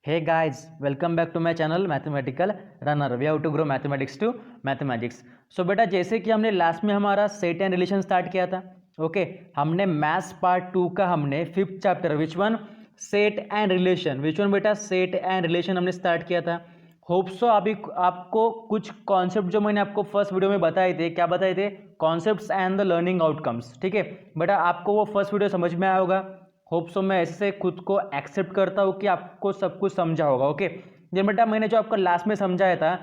Hey guys, welcome back to my channel Mathematical Runner. We have to grow mathematics to mathematics. So बेटा जैसे कि हमने last में हमारा सेट एंड रिलेशन स्टार्ट किया था, ओके हमने मैथ्स पार्ट 2 का हमने 5th chapter which one set and relation, which one बेटा सेट एंड रिलेशन हमने स्टार्ट किया था. होप सो अभी आपको कुछ कॉन्सेप्ट जो मैंने आपको फर्स्ट वीडियो में बताए थे, क्या बताए थे, concepts and the learning outcomes. ठीक है बेटा, आपको वो फर्स्ट वीडियो समझ में आया होगा. होप सो मैं ऐसे खुद को एक्सेप्ट करता हूँ कि आपको सब कुछ समझा होगा. ओके जब बेटा मैंने जो आपको लास्ट में समझाया था,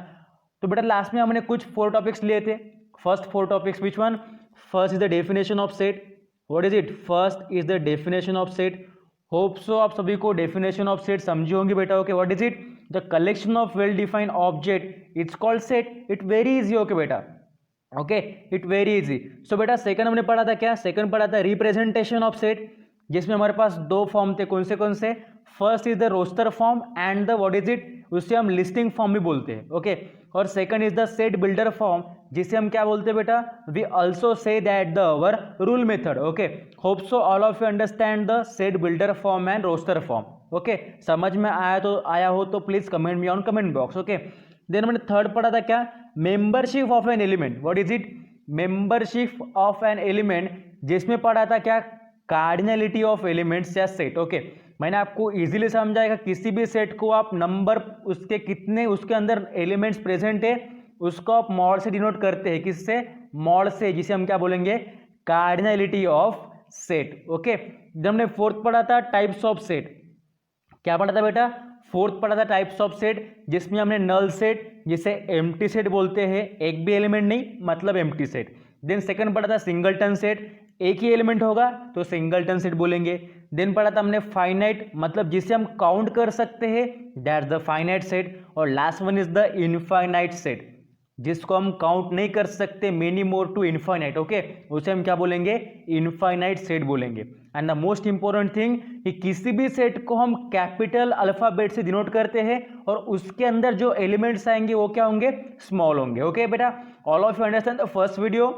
तो बेटा लास्ट में हमने कुछ 4 टॉपिक्स लिए थे. First 4 topics which one, first is the definition of set. What is it? First is the definition of set. Hope so आप सभी को डेफिनेशन ऑफ सेट समझी होंगी बेटा. Okay what is it? The collection of well defined object, it's called set. It very easy. Okay बेटा, okay it very easy. सो बेटा second हमने पढ़ा था क्या? सेकंड पढ़ा था रिप्रेजेंटेशन ऑफ सेट, जिसमें हमारे पास 2 फॉर्म थे. कौन से? First is the roster form and the what is it, उसे हम लिस्टिंग फॉर्म भी बोलते हैं. ओके और second is the set builder form, जिसे हम क्या बोलते हैं बेटा? We also say that the our rule method. Okay hope so all of you understand the set builder form and roster form. Okay समझ में आया हो तो please comment me on comment box. Okay then हमने third पढ़ा था क्या? Membership of an element. What is it? Membership of an element, जिसमें पढ़ा था क्या? कार्डिनलिटी ऑफ एलिमेंट्स या सेट. ओके मैंने आपको इजीली समझाएगा, किसी भी सेट को आप नंबर उसके कितने उसके अंदर एलिमेंट्स प्रेजेंट है उसको आप मॉड से डिनोट करते हैं. किससे? मॉड से, जिसे हम क्या बोलेंगे? Cardinality of set. ओके जब हमने फोर्थ पढ़ा था टाइप्स ऑफ सेट, क्या पढ़ा था बेटा? फोर्थ पढ़ा था टाइप्स ऑफ सेट, जिसमें हमने नल सेट, जिसे एम्प्टी सेट बोलते हैं, एक भी एलिमेंट नहीं मतलब एम्प्टी सेट. देन सेकंड पढ़ा था सिंगलटन सेट, एक ही एलिमेंट होगा तो सिंगलटन सेट बोलेंगे. देन पढ़ा था हमने फाइनाइट, मतलब जिसे हम काउंट कर सकते हैं, दैट्स द फाइनाइट सेट. और last one is the infinite set, जिसको हम काउंट नहीं कर सकते, many more to infinite. Okay उसे हम क्या बोलेंगे? इनफाइनाइट सेट बोलेंगे. And the most important thing कि किसी भी सेट को हम कैपिटल अल्फाबेट से डिनोट करते हैं और उसके अंदर जो एलिमेंट्स आएंगे वो क्या होंगे? स्मॉल होंगे. ओके बेटा all of you understand the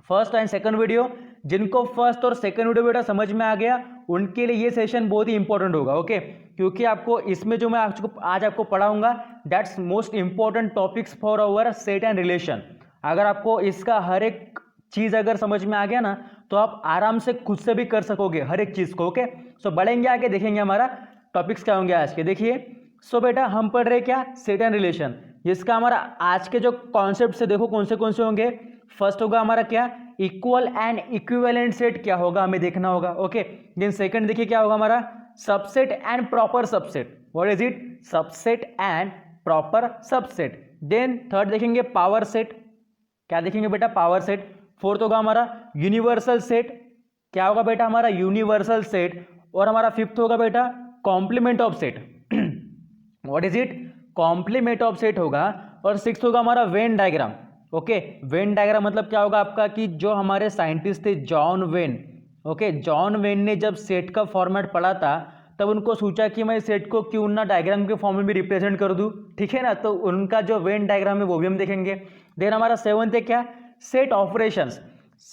first and second video. जिनको फर्स्ट और सेकंड वीडियो बेटा समझ में आ गया उनके लिए ये सेशन बहुत ही इंपॉर्टेंट होगा. ओके क्योंकि आपको इसमें जो मैं आज आपको पढ़ाऊंगा that's most important topics for our set and relation. अगर आपको इसका हर एक चीज अगर समझ में आ गया ना तो आप आराम से खुद से भी कर सकोगे हर एक चीज को. ओके सो बढ़ेंगे आगे, देखेंगे हमारा टॉपिक्स क्या होंगे आज के. देखिए सो बेटा हम पढ़ रहे क्या? सेट एंड रिलेशन, जिसका हमारा आज के जो कॉन्सेप्ट है देखो कौन से होंगे. फर्स्ट होगा हमारा क्या? इक्वल एंड इक्विवेलेंट सेट क्या होगा हमें देखना होगा. ओके देन सेकंड देखिए क्या होगा हमारा? Subset and proper subset. What is it? Subset and proper subset. Then third देखेंगे पावर सेट. क्या देखेंगे बेटा? Power set. फोर्थ होगा हमारा यूनिवर्सल सेट. क्या होगा बेटा? हमारा यूनिवर्सल सेट. और हमारा फिफ्थ होगा बेटा complement of set. What is it? Complement of set होगा. और सिक्स्थ होगा हमारा Venn diagram. Okay Venn diagram मतलब क्या होगा आपका कि जो हमारे साइंटिस्ट थे John Venn, okay John Venn ने जब सेट का फॉर्मेट पढ़ा था तब उनको सोचा कि मैं सेट को क्यों ना डायग्राम के फॉर्म में भी रिप्रेजेंट कर दूं. ठीक है ना, तो उनका जो वेन डायग्राम है वो भी हम देखेंगे. देन हमारा सेवंथ है क्या? Set operations.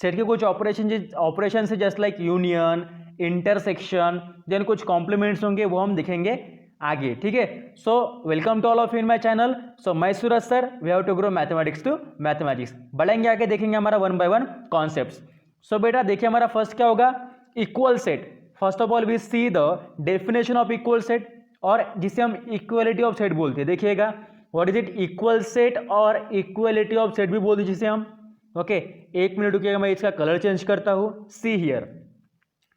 सेट के कुछ ऑपरेशन है just like union, intersection, then कुछ कॉम्प्लीमेंट्स होंगे वो हम देखेंगे आगे. ठीक है so welcome to all of in my channel. So मैं Suraj sir, we have to grow mathematics to mathematics. बढ़ेंगे आगे, देखेंगे हमारा 1 by 1 कॉन्सेप्ट्स. सो बेटा देखिए हमारा फर्स्ट क्या होगा? Equal set. First of all we see the definition of equal set, और जिसे हम इक्वलिटी ऑफ सेट बोलते हैं. देखिएगा what is it? Equal set और इक्वलिटी ऑफ सेट भी बोलते हैं जिसे हम. ओके एक मिनट रुकिएगा, मैं इसका कलर चेंज करता हूं. See here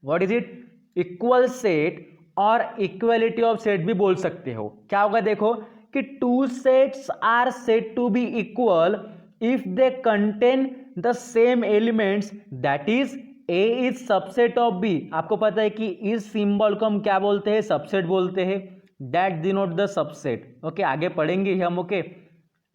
what is it? Equal set और इक्वलिटी ऑफ सेट भी बोल सकते हो. क्या होगा देखो कि 2 sets are said to be equal if they contain the same elements, that is A is subset of B. आपको पता है कि इस सिंबल को हम क्या बोलते हैं? सबसेट बोलते हैं. That denote the subset. Okay आगे पढ़ेंगे हम. Okay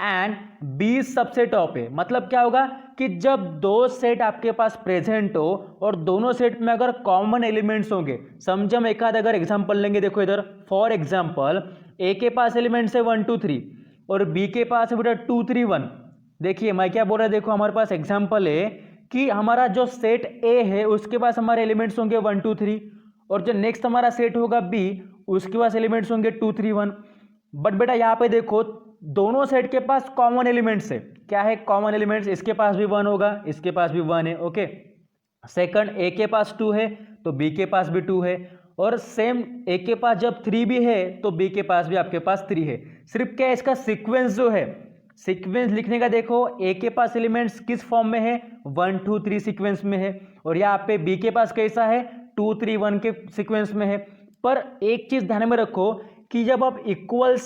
and B subset of A, मतलब क्या होगा कि जब 2 सेट आपके पास प्रेजेंट हो और दोनों सेट में अगर कॉमन एलिमेंट्स होंगे, समझो हम एक आध अगर एग्जांपल लेंगे. देखो इधर फॉर एग्जांपल ए के पास एलिमेंट्स है 1 2 3 और बी के पास है बेटा 2 3 1. देखिए मैं क्या बोल रहा है, देखो हमारे पास एग्जांपल है कि हमारा जो सेट ए है उसके पास हमारे एलिमेंट्स होंगे 1 2 3, और जो नेक्स्ट हमारा सेट होगा बी उसके पास एलिमेंट्स होंगे 2 3 1। बट बेटा यहाँ पे देखो दोनों सेट के पास कॉमन एलिमेंट्स है। क्या है कॉमन एलिमेंट्स? इसके पास भी 1 होगा, इसके पास भी 1 है। ओके, सेकंड ए के पास 2 है तो बी के पास भी 2 है, और सेम ए के पास जब 3 भी है तो बी के पास भी आपके पास 3 है। सिर्फ क्या इसका सीक्वेंस जो है, सीक्वेंस लिखने का देखो ए के पास एलिमेंट्स किस फॉर्म में है 1 2 3 सीक्वेंस में है, और यहाँ पे बी के पास कैसा है 2 3 1 के सीक्वेंस में है। पर एक चीज ध्यान में रखो कि जब आप इक्वल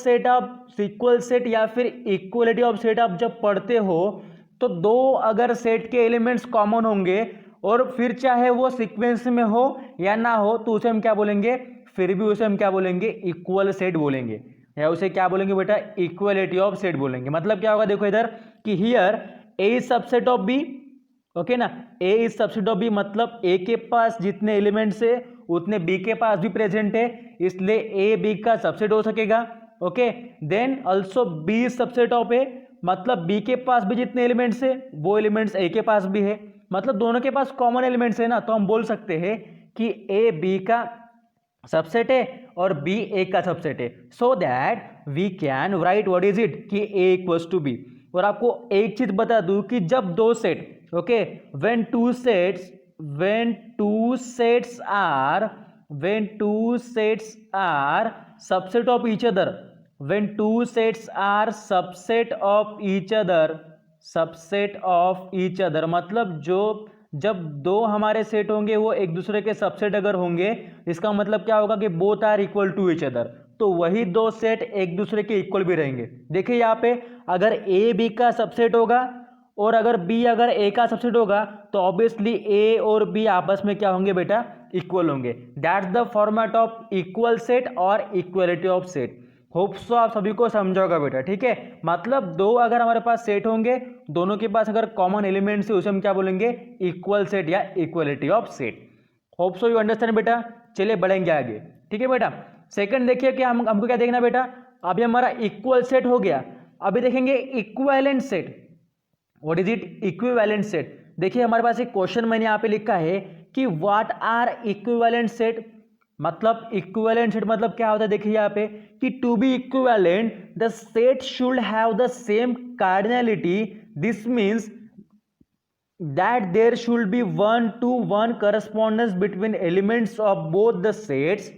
सेट या फिर इक्वलिटी ऑफ सेट आप जब पढ़ते हो तो दो अगर सेट के एलिमेंट्स कॉमन होंगे और फिर चाहे वो सीक्वेंस में हो या ना हो तो उसे हम क्या बोलेंगे, फिर भी उसे हम क्या बोलेंगे, इक्वल सेट बोलेंगे, या उसे क्या बोलेंगे बेटा, इक्वलिटी ऑफ सेट बोलेंगे। मतलब क्या होगा देखो इधर कि here A is subset of B, okay ना, A is subset of B मतलब ए के पास जितने एलिमेंट्स है उतने बी के पास भी प्रेजेंट है, इसलिए ए बी का सबसेट हो सकेगा। Okay, then also B is subset of A मतलब बी के पास भी जितने एलिमेंट्स है वो एलिमेंट्स ए के पास भी है, मतलब दोनों के पास कॉमन एलिमेंट्स है ना, तो हम बोल सकते हैं कि ए बी का सबसेट है और बी ए का सबसेट है। So that we can write what is it कि ए इक्वल्स टू बी। और आपको एक चीज बता दूं कि जब दो set, okay, when two sets are subset of each other, when two sets are subset of each other मतलब जब दो हमारे सेट होंगे वो एक दूसरे के सबसेट अगर होंगे, इसका मतलब क्या होगा कि both are equal to each other, तो वही दो सेट एक दूसरे के इक्वल भी रहेंगे। देखिए यहाँ पे अगर ए बी का सबसेट होगा और अगर बी अगर ए का सबसेट होगा तो ऑब्वियसली ए और बी आपस में क्या होंगे बेटा, इक्वल होंगे। That's the format of equal set और equality of set. Hope so आप सभी को समझा होगा बेटा, ठीक है। मतलब दो अगर हमारे पास सेट होंगे, दोनों के पास अगर कॉमन एलिमेंट्स है उसे हम क्या बोलेंगे, इक्वल सेट या equality of set. Hope so you understand बेटा। चलिए बढ़ेंगे आगे, ठीक है बेटा। सेकंड देखिए कि हमको क्या देखना बेटा, अभी हमारा इक्वल सेट हो गया, अभी देखेंगे equivalent set. What is it, equivalent set. देखिए हमारे पास एक क्वेश्चन मैंने यहाँ पे लिखा है कि व्हाट आर इक्विवेलेंट सेट, मतलब इक्विवेलेंट सेट मतलब क्या होता है, देखिए यहाँ पे कि to be equivalent the set should have the same cardinality, this means that there should be 1-to-1 correspondence between elements of both the sets.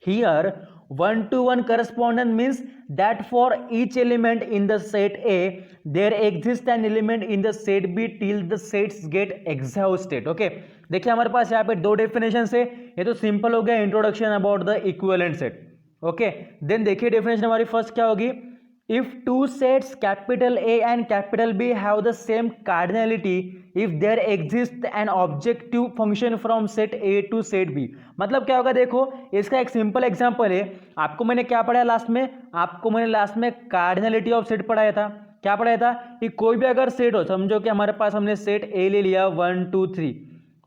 Here 1-to-1 correspondence means that for each element in the set A there exists an element in the set B till the sets get exhausted. Okay, देखिए हमारे पास यहाँ पे दो definition है, ये तो simple हो गया introduction about the equivalent set. Okay, then देखिए डेफिनेशन हमारी फर्स्ट क्या होगी, if two sets capital A and capital B have the same cardinality if there exist an objective function from set A to set B. मतलब क्या होगा देखो, इसका एक सिंपल एग्जांपल है, आपको मैंने क्या पढ़ाया लास्ट में, आपको मैंने लास्ट में कार्डिनलिटी ऑफ सेट पढ़ाया था। क्या पढ़ाया था कि कोई भी अगर सेट हो, समझो कि हमारे पास हमने सेट ए ले लिया 1 2 3,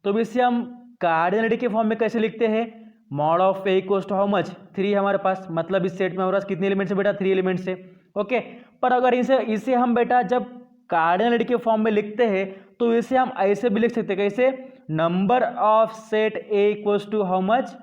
तो इसे हम कार्डिनलिटी के फॉर्म में कैसे लिखते हैं, mod of A equals to how much, 3 हमारे पास, मतलब इस सेट में हमारे पास कितने एलिमेंट्स है बेटा, 3 एलिमेंट्स है। ओके, पर अगर इसे हम बेटा जब कार्डिनलिटी के फॉर्म में लिखते हैं तो इसे हम ऐसे भी लिख सकते हैं, कैसे, number of set A equals to how much,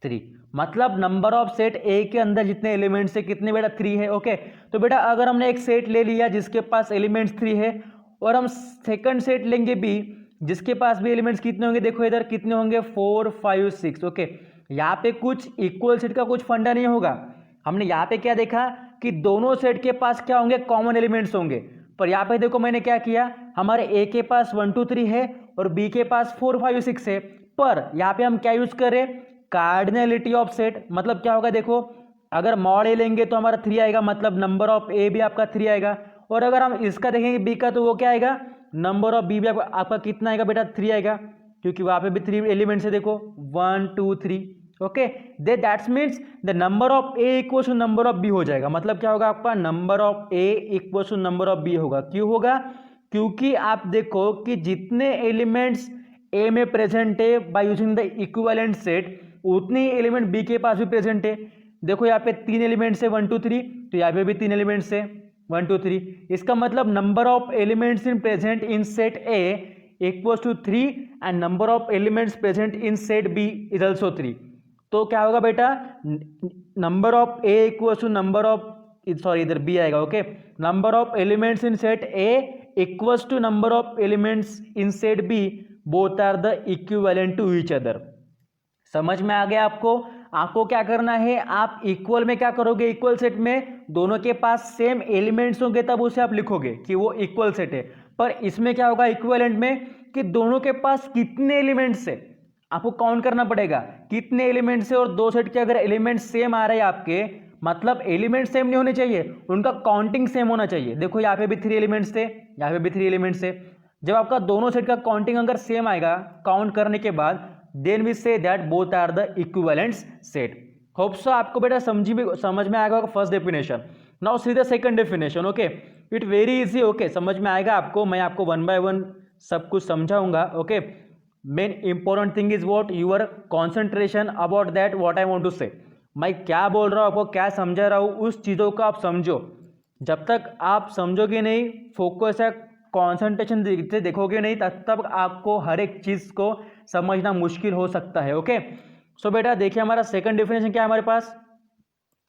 3, मतलब नंबर ऑफ सेट ए के अंदर जितने एलिमेंट्स है कितने बेटा, 3 है। ओके, तो बेटा अगर हमने एक सेट ले लिया जिसके पास एलिमेंट्स 3 है और हम सेकंड सेट लेंगे बी जिसके पास भी एलिमेंट्स कितने होंगे, देखो इधर कितने होंगे, 4 5 6। ओके, यहाँ पे कुछ इक्वल सेट का कुछ फंडा नहीं होगा। हमने यहाँ पे क्या देखा कि दोनों सेट के पास क्या होंगे, कॉमन एलिमेंट्स होंगे। पर यहाँ पे देखो मैंने क्या किया, हमारे ए के पास 1 2 3 है और बी के पास 4 5 6 है, पर यहाँ पे हम क्या यूज कर रहे हैं, कार्डिनलिटी ऑफ सेट। मतलब क्या होगा देखो, अगर मॉड ए लेंगे तो हमारा 3 आएगा, मतलब नंबर ऑफ ए भी आपका 3 आएगा, और अगर हम इसका देखेंगे बी का तो वो क्या आएगा, नंबर ऑफ बी भी आपका कितना आएगा बेटा, 3 आएगा, क्योंकि वहाँ पे भी 3 एलिमेंट्स है, देखो 1 2 3। Okay, that's means the number of A equals to number of B हो जाएगा। मतलब क्या होगा आपका, number of A equals to number of B होगा। क्यों होगा, क्योंकि आप देखो कि जितने एलिमेंट्स ए में प्रेजेंट है bye using the equivalent set, उतने ही एलिमेंट बी के पास भी प्रेजेंट है। देखो यहाँ पे 3 एलिमेंट्स है 1 2 3, तो यहाँ पे भी 3 एलिमेंट्स है 1 2 3। इसका मतलब number of elements in present in set A equals to 3 and number of elements present in set B is also 3। तो क्या होगा बेटा, number of A equal to number of, sorry इधर बी आएगा, okay, number of elements in set A equals to number of elements in set B, both are the equivalent to each other. समझ में आ गया आपको? आपको क्या करना है, आप इक्वल में क्या करोगे, इक्वल सेट में दोनों के पास सेम एलिमेंट्स होंगे तब उसे आप लिखोगे कि वो इक्वल सेट है। पर इसमें क्या होगा इक्विवेलेंट में, कि दोनों के पास कितने एलिमेंट्स है आपको काउंट करना पड़ेगा, कितने एलिमेंट्स है, और दो सेट के अगर एलिमेंट्स सेम आ रहे हैं आपके, मतलब एलिमेंट सेम नहीं होने चाहिए, उनका काउंटिंग सेम होना चाहिए। देखो यहाँ पे भी 3 एलिमेंट्स थे, यहाँ पे भी 3 एलिमेंट्स थे। जब आपका दोनों सेट का काउंटिंग अगर सेम आएगा काउंट करने के बाद, then we say that both are the equivalent set. Hope so आपको बेटा समझ में आएगा first definition. Now see the second definition, okay, it very easy, okay, समझ में आएगा आपको, मैं आपको 1 बाय 1 सब कुछ समझाऊंगा, okay. Main important thing is what your concentration about that what I want to say. मैं क्या बोल रहा हूँ आपको, क्या समझा रहा हूँ, उस चीज़ों को आप समझो। जब तक आप समझोगे नहीं, फोकस है, कॉन्सेंट्रेशन से देखोगे नहीं, तब तक आपको हर एक चीज़ को समझना मुश्किल हो सकता है, ओके। सो बेटा देखिए हमारा सेकंड डेफिनेशन क्या है हमारे पास,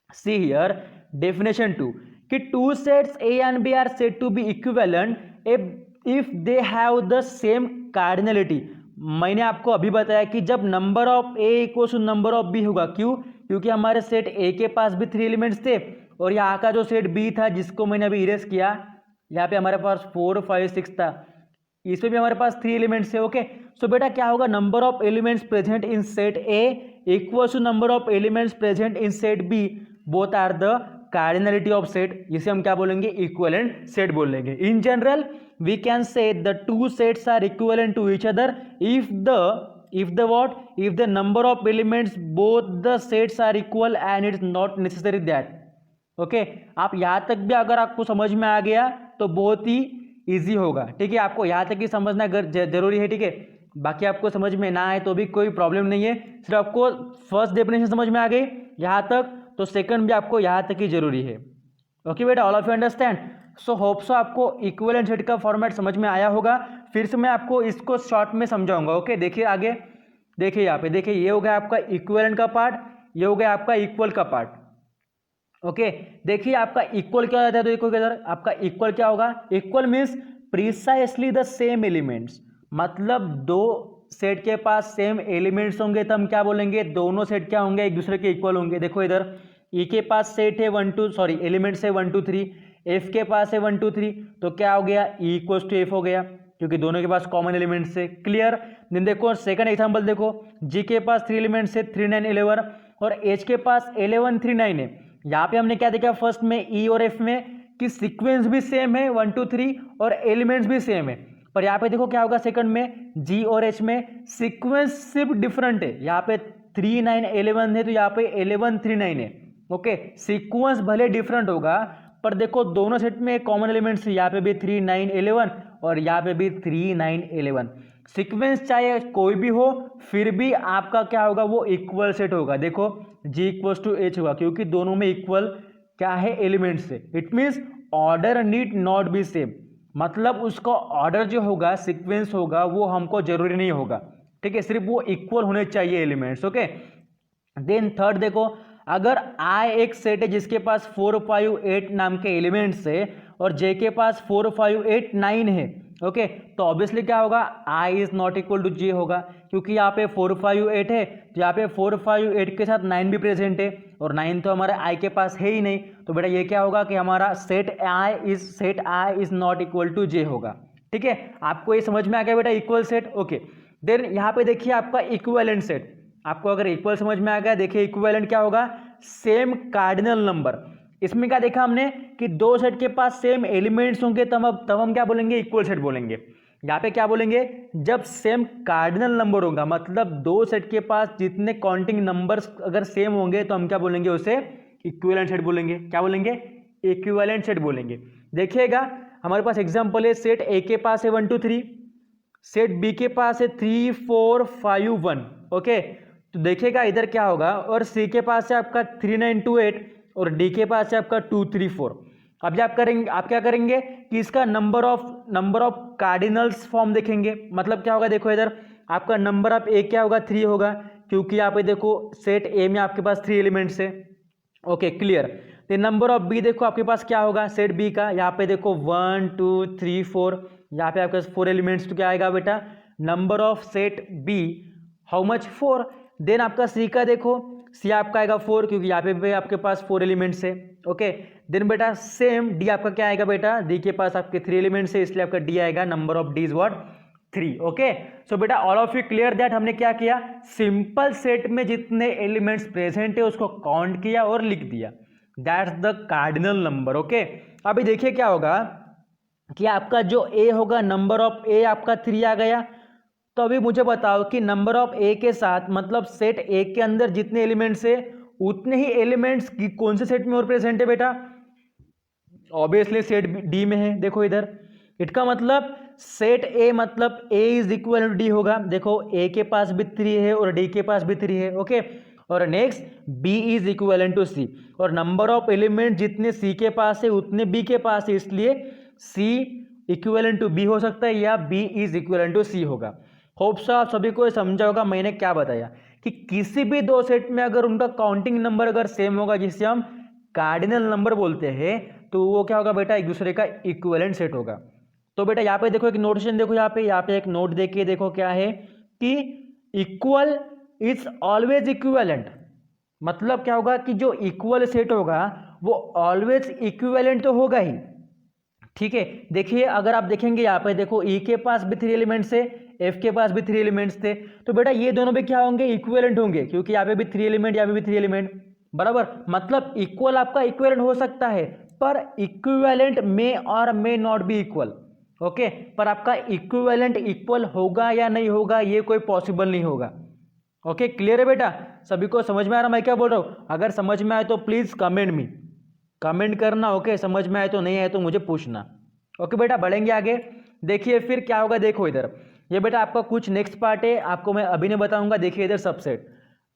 सी हियर डेफिनेशन 2, कि two sets A and B are said to be equivalent if they have the same cardinality. मैंने आपको अभी बताया कि जब number of A equal to number of B होगा, क्यों, क्योंकि हमारे सेट ए के पास भी 3 एलिमेंट्स थे, और यहाँ का जो सेट बी था जिसको मैंने अभी इरेज किया, यहाँ पे हमारे पास 4 5 6 था, इसमें भी हमारे पास 3 एलिमेंट्स है, ओके। सो बेटा क्या होगा, number of elements present in set A equal to number of elements present in set B, both are the cardinality of set. इसे हम क्या बोलेंगे, इक्विवेलेंट सेट बोलेंगे। In general we can say the two sets are equivalent to each other if the number of elements both the sets are equal and it's not necessary that, okay। आप यहाँ तक भी अगर आपको समझ में आ गया तो बहुत ही इजी होगा, ठीक है। आपको यहाँ तक ही समझना जरूरी है, ठीक है। बाकी आपको समझ में ना आए तो भी कोई प्रॉब्लम नहीं है, सिर्फ आपको फर्स्ट डेफिनेशन समझ में आ गई यहाँ तक, तो सेकंड भी आपको यहाँ तक ही जरूरी है, ओके बेटा, all of you understand. So hope so आपको इक्विवेलेंट सेट का फॉर्मेट समझ में आया होगा। फिर से मैं आपको इसको शॉर्ट में समझाऊंगा, ओके। देखिए आगे, देखिए यहाँ पे, देखिए ये हो गया आपका इक्विवेलेंट का पार्ट, ये हो गया आपका इक्वल का पार्ट, ओके। देखिए आपका इक्वल क्या होता है, तो देखो इधर आपका इक्वल क्या होगा, equal means precisely the same elements, मतलब दो सेट के पास सेम एलिमेंट्स होंगे तो हम क्या बोलेंगे, दोनों सेट क्या होंगे, एक दूसरे के इक्वल होंगे। देखो इधर ई के पास सेट है 1 2, सॉरी एलिमेंट्स है 1 2 3, एफ के पास है 1 2 3, तो क्या हो गया, ई इक्वल्स टू एफ हो गया, क्योंकि दोनों के पास कॉमन एलिमेंट्स है, क्लियर। देन देखो सेकंड एग्जांपल, देखो जी के पास 3 एलिमेंट्स है 3 9 11, और एच के पास 11 3 9 है। यहाँ पे हमने क्या देखा फर्स्ट में ई और एफ में, कि सीक्वेंस भी सेम है 1 2 3 और एलिमेंट्स भी सेम है। पर यहाँ पे देखो क्या होगा सेकंड में, जी और एच में सीक्वेंस सिर्फ डिफरेंट है, यहाँ पे 3 9 11 है तो यहाँ पे 11 3 9 है, ओके। सीक्वेंस भले डिफरेंट होगा पर देखो दोनों सेट में कॉमन एलिमेंट्स, यहाँ पे भी 3 9 11 और यहाँ पे भी 3 9 11। सीक्वेंस चाहे कोई भी हो फिर भी आपका क्या होगा, वो इक्वल सेट होगा। देखो जी इक्वल्स टू एच होगा, क्योंकि दोनों में इक्वल क्या है, एलिमेंट्स है। It means order need not be same, मतलब उसका ऑर्डर जो होगा, सीक्वेंस होगा, वो हमको जरूरी नहीं होगा, ठीक है, सिर्फ वो इक्वल होने चाहिए एलिमेंट्स, ओके। देन थर्ड देखो, अगर आई एक सेट है जिसके पास 4 5 8 नाम के एलिमेंट्स है और जे के पास 4 5 8 9 है, ओके, तो ऑब्वियसली क्या होगा, आई is not equal to J होगा, क्योंकि यहाँ पे 4 5 8 है, तो यहाँ पे 4 5 8 के साथ 9 भी प्रेजेंट है, और 9 तो हमारे आई के पास है ही नहीं, तो बेटा ये क्या होगा कि हमारा set I is not equal to J होगा, ठीक है। आपको ये समझ में आ गया बेटा, इक्वल सेट, ओके। देन यहाँ पे देखिए आपका इक्विवेलेंट सेट, आपको अगर इक्वल समझ में आ गया, देखिए इक्विवेलेंट क्या होगा, सेम कार्डिनल नंबर। इसमें क्या देखा हमने कि दो सेट के पास सेम एलिमेंट्स होंगे तब हम क्या बोलेंगे, इक्वल सेट बोलेंगे। यहाँ पे क्या बोलेंगे, जब सेम कार्डिनल नंबर होगा, मतलब दो सेट के पास जितने काउंटिंग नंबर्स अगर सेम होंगे तो हम क्या बोलेंगे, उसे इक्विवेलेंट सेट बोलेंगे। क्या बोलेंगे, इक्विवेलेंट सेट बोलेंगे। देखिएगा हमारे पास एग्जाम्पल है, सेट ए के पास है 1 2 3, सेट बी के पास है 3 4 5 1, ओके। तो देखिएगा इधर क्या होगा, और सी के पास है आपका 3 9 2 8 और डी के पास है आपका 2 3 4। अब आप क्या करेंगे कि इसका नंबर ऑफ कार्डिनल्स फॉर्म देखेंगे। मतलब क्या होगा, देखो इधर आपका नंबर ऑफ ए क्या होगा, 3 होगा, क्योंकि यहाँ पे देखो सेट ए में आपके पास 3 एलिमेंट्स है। Okay clear. तो नंबर ऑफ बी देखो आपके पास क्या होगा सेट बी का, यहाँ पे देखो 1 2 3 4, यहाँ पे आपके पास 4 एलिमेंट्स, तो क्या आएगा बेटा number of set B how much 4। देन आपका सी का देखो, सी आपका आएगा 4 क्योंकि यहाँ पे भी आपके पास 4 एलिमेंट्स है। ओके देन बेटा सेम डी आपका क्या आएगा बेटा, डी के पास आपके 3 एलिमेंट्स है इसलिए आपका डी आएगा, number of D is what 3। Okay so बेटा all of you clear that हमने क्या किया, सिंपल सेट में जितने एलिमेंट्स प्रेजेंट है उसको काउंट किया और लिख दिया, that's the cardinal number. Okay अभी देखिए क्या होगा कि आपका जो ए होगा नंबर ऑफ ए आपका 3 आ गया, तो अभी मुझे बताओ कि नंबर ऑफ ए के साथ मतलब सेट ए के अंदर जितने एलिमेंट्स है उतने ही एलिमेंट्स की कौन से सेट में और प्रेजेंट है बेटा, ऑब्वियसली सेट डी में है। देखो इधर इसका मतलब सेट ए मतलब ए इज इक्वल टू डी होगा, देखो ए के पास भी 3 है और डी के पास भी 3 है। ओके और next B is equal to C, और नंबर ऑफ एलिमेंट जितने सी के पास है उतने बी के पास है, इसलिए सी इक्वल टू बी हो सकता है या बी इज इक्वल टू सी होगा। होप सो आप सभी को समझा होगा मैंने क्या बताया कि किसी भी दो सेट में अगर उनका काउंटिंग नंबर अगर सेम होगा जिसे हम कार्डिनल नंबर बोलते हैं, तो वो क्या होगा बेटा एक दूसरे का इक्विवेलेंट सेट होगा। तो बेटा यहाँ पे देखो एक नोटेशन देखो, यहाँ पे एक नोट देखिए, देखो क्या है कि इक्वल इज ऑलवेज इक्विवेलेंट, मतलब क्या होगा कि जो इक्वल सेट होगा वो ऑलवेज इक्विवेलेंट तो होगा ही। ठीक है देखिए अगर आप देखेंगे यहाँ पे देखो ई के पास भी 3 एलिमेंट्स है, एफ के पास भी 3 एलिमेंट्स थे, तो बेटा ये दोनों भी क्या होंगे इक्विवेलेंट होंगे, क्योंकि यहाँ पे भी 3 एलिमेंट यहाँ पे भी 3 एलिमेंट बराबर, मतलब इक्वल आपका इक्विवेलेंट हो सकता है पर इक्विवेलेंट में और may not be equal. Okay पर आपका इक्विवेलेंट इक्वल होगा या नहीं होगा ये कोई पॉसिबल नहीं होगा। ओके क्लियर है बेटा, सभी को समझ में आ रहा मैं क्या बोल रहा हूँ, अगर समझ में आए तो प्लीज कमेंट करना। ओके समझ में आए तो, नहीं आए तो मुझे पूछना। ओके बेटा बढ़ेंगे आगे, देखिए फिर क्या होगा, देखो इधर ये बेटा आपका कुछ नेक्स्ट पार्ट है, आपको मैं अभी नहीं बताऊंगा। देखिए इधर सबसेट,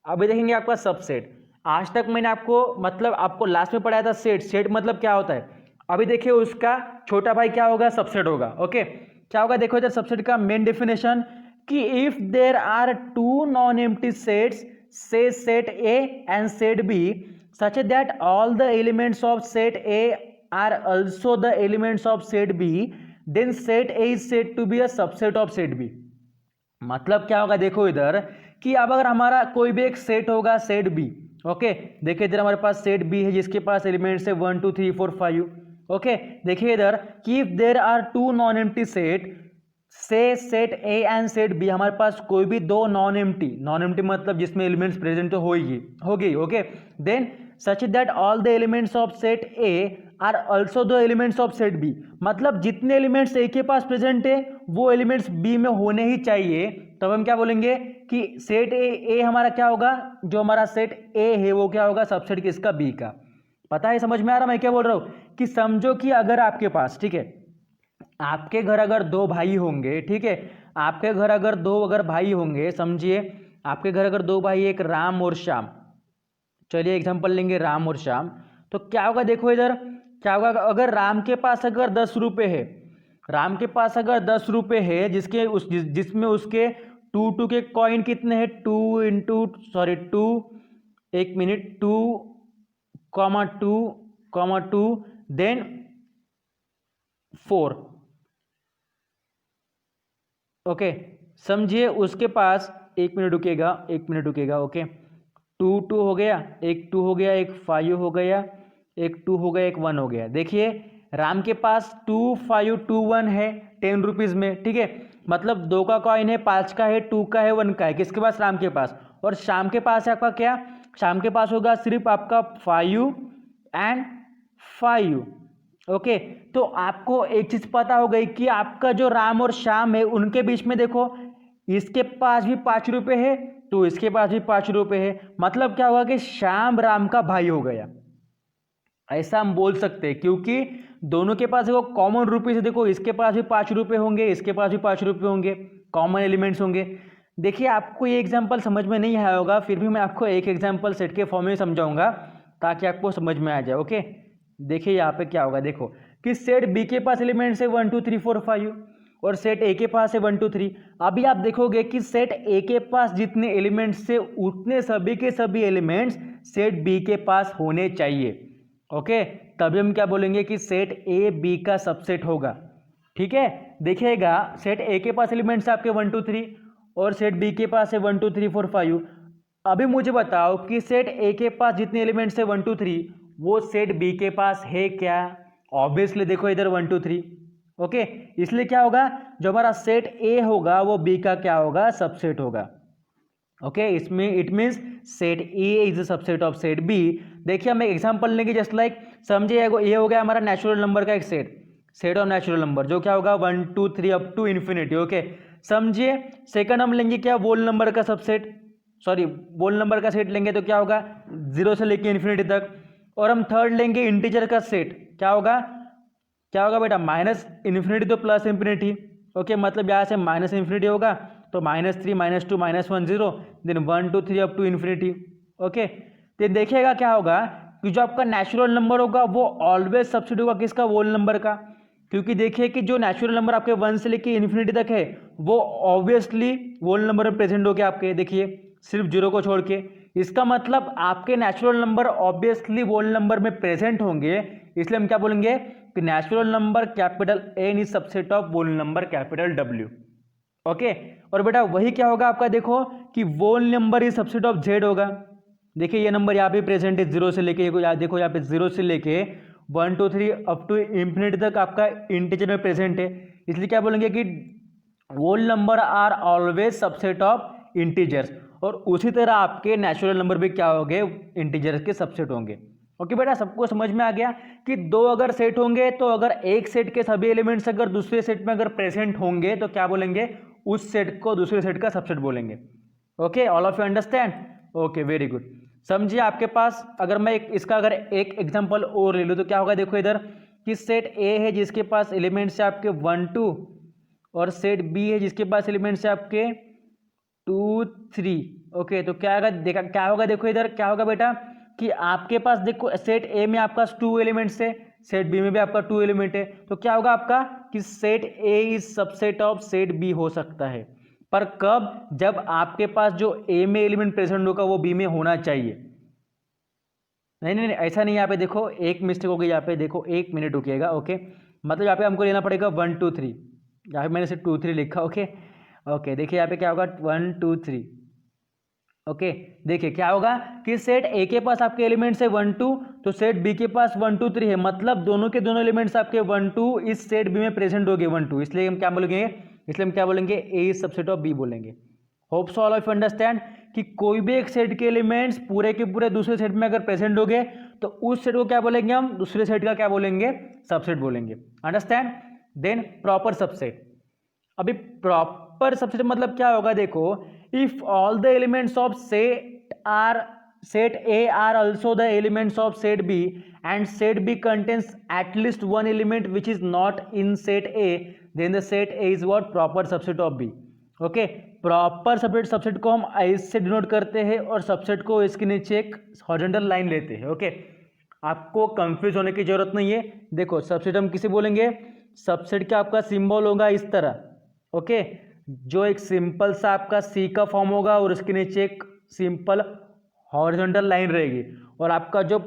अभी देखेंगे आपका सबसेट। आज तक मैंने आपको मतलब आपको लास्ट में पढ़ाया था सेट, सेट मतलब क्या होता है, अभी देखिए उसका छोटा भाई क्या होगा सबसेट होगा। ओके क्या होगा देखो इधर सबसेट का मेन डेफिनेशन कि if there are 2 non empty sets say set A and set B such that all the elements of set A are also the elements of set B, then set A is said to be a subset of set B। मतलब क्या होगा देखो इधर कि अब अगर हमारा कोई भी एक सेट होगा सेट बी, ओके देखिए इधर हमारे पास सेट बी है जिसके पास एलिमेंट्स है 1 2 3 4 5। ओके देखिए इधर कि if there are 2 non empty set say set A and set B, हमारे पास कोई भी दो नॉन एम्प्टी मतलब जिसमें एलिमेंट्स प्रेजेंट तो होगी। Okay then such that all the elements of set A are also the elements of set B, मतलब जितने एलिमेंट्स A के पास प्रेजेंट है वो एलिमेंट्स B में होने ही चाहिए, तब हम क्या बोलेंगे कि सेट ए हमारा क्या होगा, जो हमारा सेट A है वो क्या होगा सबसेट किसका B का। पता है समझ में आ रहा मैं क्या बोल रहा हूँ कि समझो कि अगर आपके पास, ठीक है आपके घर अगर 2 भाई होंगे, ठीक है आपके घर अगर 2 भाई होंगे, समझिए आपके घर अगर 2 भाई, एक राम और श्याम, चलिए एग्जांपल लेंगे राम और श्याम, तो क्या होगा देखो इधर क्या होगा, अगर राम के पास अगर 10 रुपये है, राम के पास अगर 10 रुपये है जिसमें उसके 2 के कॉइन कितने हैं 2 एक मिनट 2,2,2 देन 4। ओके समझिए उसके पास एक मिनट रुकेगा। ओके 2 हो गया, एक 2 हो गया, एक 5 हो गया, एक 2 हो गया, एक 1 हो गया। देखिए राम के पास 2 5 2 1 है 10 रुपीज़ में, ठीक है मतलब 2 का कॉइन है, 5 का है, 2 का है, 1 का है, किसके पास राम के पास। और शाम के पास है आपका क्या, शाम के पास होगा सिर्फ आपका 5 एंड 5। ओके तो आपको एक चीज़ पता हो गई कि आपका जो राम और श्याम है उनके बीच में देखो इसके पास भी 5 रुपये है तो इसके पास भी 5 रुपये है, मतलब क्या हुआ कि श्याम राम का भाई हो गया, ऐसा हम बोल सकते हैं क्योंकि दोनों के पास देखो कॉमन रुपीज है, देखो इसके पास भी 5 रुपये होंगे, इसके पास भी 5 रुपये होंगे, कॉमन एलिमेंट्स होंगे। देखिए आपको ये एग्जांपल समझ में नहीं आया होगा, फिर भी मैं आपको एक एग्जांपल सेट के फॉर्म में समझाऊंगा ताकि आपको समझ में आ जाए। ओके देखिए यहाँ पे क्या होगा देखो कि सेट बी के पास एलिमेंट्स है 1 2 3 4 5 और सेट ए के पास है 1 2 3। अभी आप देखोगे कि सेट ए के पास जितने एलिमेंट्स से उतने सभी के सभी एलिमेंट्स सेट बी के पास होने चाहिए। ओके, तभी हम क्या बोलेंगे कि सेट ए बी का सबसेट होगा। ठीक है, देखिएगा सेट ए के पास एलिमेंट्स आपके 1 2 3 और सेट बी के पास है 1 2 3 4 5। अभी मुझे बताओ कि सेट ए के पास जितने एलिमेंट्स है 1 2 3 वो सेट बी के पास है क्या? ऑब्वियसली देखो इधर 1 2 3। ओके, इसलिए क्या होगा, जो हमारा सेट ए होगा वो बी का क्या होगा, सबसेट होगा। ओके, इसमें it means set A is the subset of set B. देखिए हम एक एग्जांपल लेंगे, जस्ट लाइक समझिए ये हो गया हमारा नेचुरल नंबर का एक सेट ऑफ नेचुरल नंबर, जो क्या होगा 1 2 3 अप टू इन्फिनिटी। ओके, समझिए सेकंड हम लेंगे क्या, वोल नंबर का सबसेट, सॉरी वोल नंबर का सेट लेंगे तो क्या होगा 0 से लेके इन्फिनिटी तक। और हम थर्ड लेंगे इंटीजर का सेट, क्या होगा बेटा माइनस इन्फिनिटी तो प्लस इन्फिनिटी। ओके, मतलब यहाँ से माइनस इन्फिनिटी होगा तो -3 -2 -1 0 then 1 2 3 up to infinity. Okay, तो देखिएगा क्या होगा कि जो आपका नेचुरल नंबर होगा वो ऑलवेज सबसेट होगा किसका, वोल नंबर का। क्योंकि देखिए कि जो नेचुरल नंबर आपके 1 से लेके इन्फिनिटी तक है वो ऑब्वियसली वोल नंबर में प्रेजेंट हो गया आपके, देखिए सिर्फ 0 को छोड़ के। इसका मतलब आपके natural number obviously whole number में प्रेजेंट होंगे, इसलिए हम क्या बोलेंगे कि natural number capital N is subset of whole number capital W. Okay, और बेटा वही क्या होगा आपका, देखो कि whole number is subset of Z होगा। देखिए ये नंबर यहाँ पे प्रेजेंट है 0 से लेके, देखो यहाँ पे 0 से लेके 1 2 3 अप टू इंफिनिटी तक आपका इंटीजर में प्रेजेंट है, इसलिए क्या बोलेंगे कि whole number are always subset of integers. और उसी तरह आपके नेचुरल नंबर भी क्या होंगे, इंटीजर्स के सबसेट होंगे। ओके बेटा, सबको समझ में आ गया कि दो अगर सेट होंगे तो अगर एक सेट के सभी एलिमेंट्स अगर दूसरे सेट में अगर प्रेजेंट होंगे तो क्या बोलेंगे, उस सेट को दूसरे सेट का सबसेट बोलेंगे। Okay, all of you understand? Okay, very good. समझिए आपके पास अगर मैं इसका अगर एक एग्जांपल और ले लूँ तो क्या होगा, देखो इधर कि सेट ए है जिसके पास एलिमेंट्स है आपके 1 2 और सेट बी है जिसके पास एलिमेंट्स है आपके 2 3। ओके, तो क्या होगा देखो इधर क्या होगा बेटा कि आपके पास देखो सेट ए में आपका 2 एलिमेंट्स है, सेट बी में भी आपका 2 एलिमेंट है, तो क्या होगा आपका कि set A is subset of set B हो सकता है। पर कब, जब आपके पास जो ए में एलिमेंट प्रेजेंट होगा वो बी में होना चाहिए। नहीं ऐसा नहीं, यहाँ पे देखो एक मिस्टेक हो गई, यहाँ पे देखो 1 मिनट रुकिएगा। ओके, मतलब यहाँ पे हमको लेना पड़ेगा 1 2 3, यहाँ पे मैंने सिर्फ 2 3 लिखा। ओके, देखिए यहाँ पे क्या होगा 1 2 3। ओके, देखिए क्या होगा कि सेट ए के पास आपके एलिमेंट्स है 1 2 तो सेट बी के पास 1 2 3 है, मतलब दोनों के दोनों एलिमेंट्स आपके 1 2 इस सेट बी में प्रेजेंट हो गए 1 2, इसलिए हम क्या बोलेंगे A is subset of B बोलेंगे। Hope so all of you understand कि कोई भी एक सेट के एलिमेंट्स पूरे के पूरे दूसरे सेट में अगर प्रेजेंट हो गए तो उस सेट को क्या बोलेंगे, हम दूसरे सेट का क्या बोलेंगे, सबसेट बोलेंगे। अंडरस्टैंड? Then proper subset. अभी प्रॉपर सबसेट मतलब क्या होगा, देखो if all the elements of set A are also the elements of set B and set B contains at least one element which is not in set A, then the set A is what, proper subset of B। Okay, proper subset को हम ऐसे denote करते हैं और subset को इसके नीचे एक हॉरिजॉन्टल लाइन लेते हैं। ओके, आपको कंफ्यूज होने की जरूरत नहीं है। देखो सबसेट हम किसे बोलेंगे, सबसेट का आपका सिंबल होगा इस तरह। ओके, जो एक सिंपल सा आपका सी का फॉर्म होगा और उसके नीचे एक सिंपल हॉरिजॉन्टल लाइन रहेगी। और आपका जो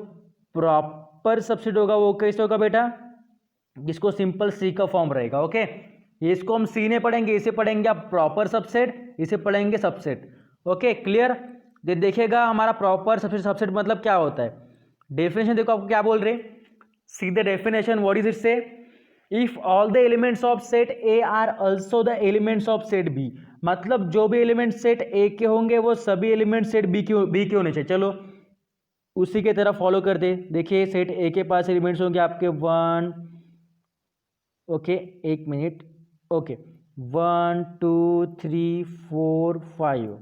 प्रॉपर सबसेट होगा वो कैसे होगा बेटा, जिसको सिंपल सी का फॉर्म रहेगा। ओके, इसको हम सी ने पढ़ेंगे, इसे पढ़ेंगे आप प्रॉपर सबसेट, इसे पढ़ेंगे सबसेट। Okay, clear? देखिएगा हमारा प्रॉपर सबसेट मतलब क्या होता है। डेफिनेशन देखो आपको क्या बोल रहे, see the definition, what is it say, if all the elements of set A are also the elements of set B, मतलब जो भी एलिमेंट सेट ए के होंगे वो सभी एलिमेंट सेट बी के होने चाहिए। चलो उसी के तरह फॉलो कर दे। देखिए सेट ए के पास एलिमेंट्स होंगे आपके 1, ओके 1 मिनट, ओके 1 2 3 4 5,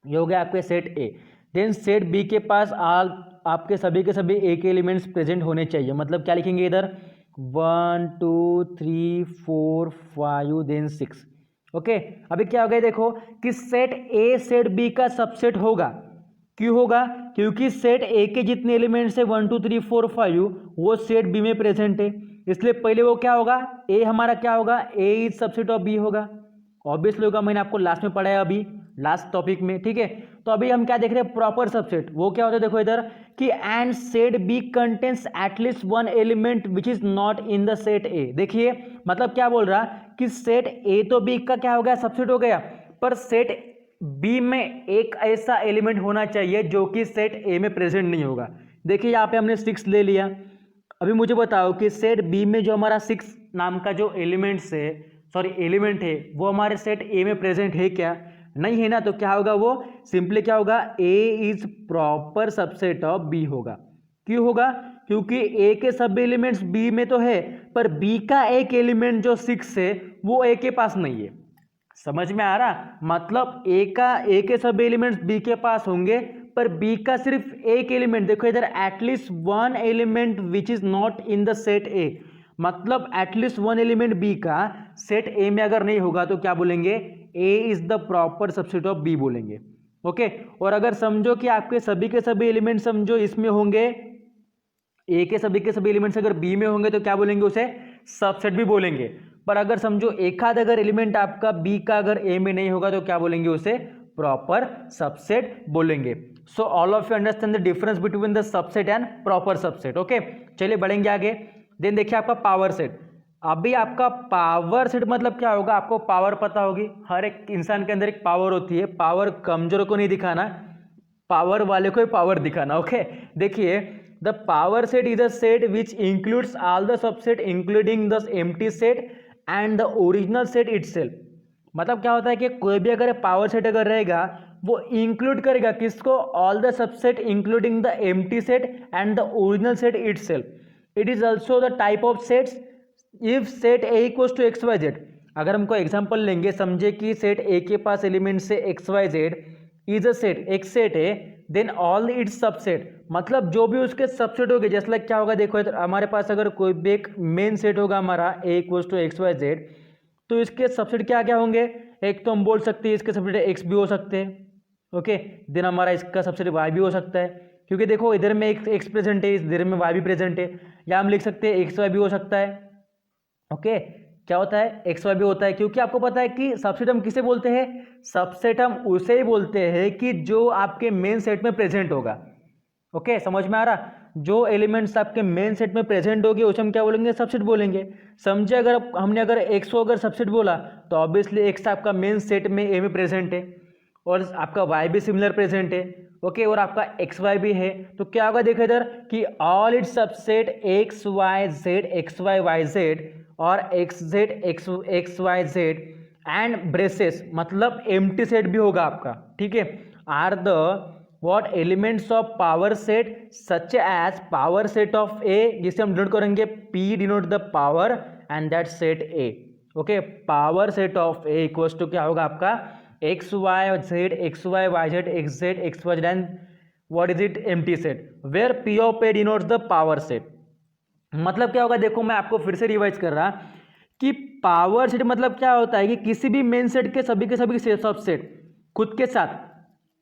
ये हो गया आपके set A. Then set B के पास आपके सभी के सभी ए के एलिमेंट्स प्रेजेंट होने चाहिए, मतलब क्या लिखेंगे इधर 1 2 3 4 5 देन 6। ओके, अभी क्या हो गया देखो कि सेट ए सेट बी का सबसेट होगा। क्यों होगा, क्योंकि सेट ए के जितने एलिमेंट्स है 1 2 3 4 5 वो सेट बी में प्रेजेंट है। इसलिए पहले वो क्या होगा, ए हमारा क्या होगा, A is subset of B होगा, ऑब्वियसली होगा, मैंने आपको लास्ट में पढ़ाया अभी लास्ट टॉपिक में, ठीक है। तो अभी हम क्या देख रहे हैं, प्रॉपर सबसेट। वो क्या होता है देखो इधर कि and set B contains at least one element which is not in the set A. देखिए मतलब क्या बोल रहा कि सेट ए तो बी का क्या हो गया, सबसेट हो गया, पर सेट बी में एक ऐसा एलिमेंट होना चाहिए जो कि सेट ए में प्रेजेंट नहीं होगा। देखिए यहाँ पे हमने 6 ले लिया। अभी मुझे बताओ कि सेट बी में जो हमारा 6 नाम का जो एलिमेंट है वो हमारे सेट ए में प्रेजेंट है क्या, नहीं है ना। तो क्या होगा, वो सिंपली क्या होगा, A is proper subset of B होगा। क्यों होगा, क्योंकि ए के सब एलिमेंट्स बी में तो है, पर बी का एक एलिमेंट जो 6 है वो ए के पास नहीं है। समझ में आ रहा, मतलब ए के सब एलिमेंट्स बी के पास होंगे, पर बी का सिर्फ एक एलिमेंट, देखो इधर at least one element which is not in the set A, मतलब एटलीस्ट वन एलिमेंट बी का सेट ए में अगर नहीं होगा तो क्या बोलेंगे, A is the proper subset of B बोलेंगे। ओके, और अगर समझो कि आपके सभी के सभी एलिमेंट समझो इसमें होंगे, ए के सभी एलिमेंट्स अगर बी में होंगे तो क्या बोलेंगे, उसे सबसेट भी बोलेंगे। पर अगर समझो एक आध अगर एलिमेंट आपका बी का अगर ए में नहीं होगा तो क्या बोलेंगे, उसे प्रॉपर सबसेट बोलेंगे। सो all of you understand the difference between the subset and proper subset. Okay, चलिए बढ़ेंगे आगे। देन देखिए आपका पावर सेट। अभी आपका पावर सेट मतलब क्या होगा, आपको पावर पता होगी, हर एक इंसान के अंदर एक पावर होती है। पावर कमजोर को नहीं दिखाना, पावर वाले को ही पावर दिखाना। ओके, देखिए the power set is a set which includes all the subset including the empty set and the original set itself. मतलब क्या होता है कि कोई भी अगर पावर सेट अगर रहेगा वो इंक्लूड करेगा किसको, all the subset including the empty set and the original set itself. It is also the type of sets if set A equals to X Y Z. अगर हमको एग्जांपल लेंगे, समझे कि सेट ए के पास element से X Y Z is a set, एक set है, देन ऑल इट्स सबसेट, मतलब जो भी उसके सबसेट होंगे, जैसे लाइक क्या होगा, देखो हमारे पास अगर कोई भी एक मेन सेट होगा हमारा A equals to X Y Z, तो इसके सबसेट क्या क्या होंगे, एक तो हम बोल सकते हैं इसके सबसेट एक्स भी हो सकते हैं। ओके, देन हमारा इसका सबसेट वाई भी हो सकता है, क्योंकि देखो इधर में एक एक्स प्रेजेंट है, इधर में वाई भी प्रेजेंट है, या हम लिख सकते हैं एक्स वाई भी हो सकता है। ओके, क्या होता है, एक्स वाई भी होता है, क्योंकि आपको पता है कि सबसेट हम किसे बोलते हैं, सबसेट हम उसे ही बोलते हैं कि जो आपके मेन सेट में प्रेजेंट होगा। ओके, समझ में आ रहा, जो एलिमेंट्स आपके मेन सेट में प्रेजेंट होगी उसे हम क्या बोलेंगे, सबसेट बोलेंगे। समझे अगर हमने अगर एक्स को अगर सबसेट बोला तो ऑब्वियसली एक्स आपका मेन सेट में ए में प्रेजेंट है, और आपका वाई भी सिमिलर प्रेजेंट है। ओके, और आपका एक्स वाई भी है, तो क्या होगा देखो इधर कि all its subset x Y Z, x y y z और x Z x Y Z and braces, मतलब एम्प्टी सेट भी होगा आपका, ठीक है, are the what elements of power set such as power set of A, जिसे हम denote करेंगे P denote the power and that set A. Okay, power set of A equals to क्या होगा आपका x Y Z x y y Z X Z x Y Z and what is it, empty set, where P of A denotes the power set. मतलब क्या होगा, देखो मैं आपको फिर से रिवाइज कर रहा कि पावर सेट मतलब क्या होता है कि किसी भी मेन सेट के सभी सबसेट खुद के साथ,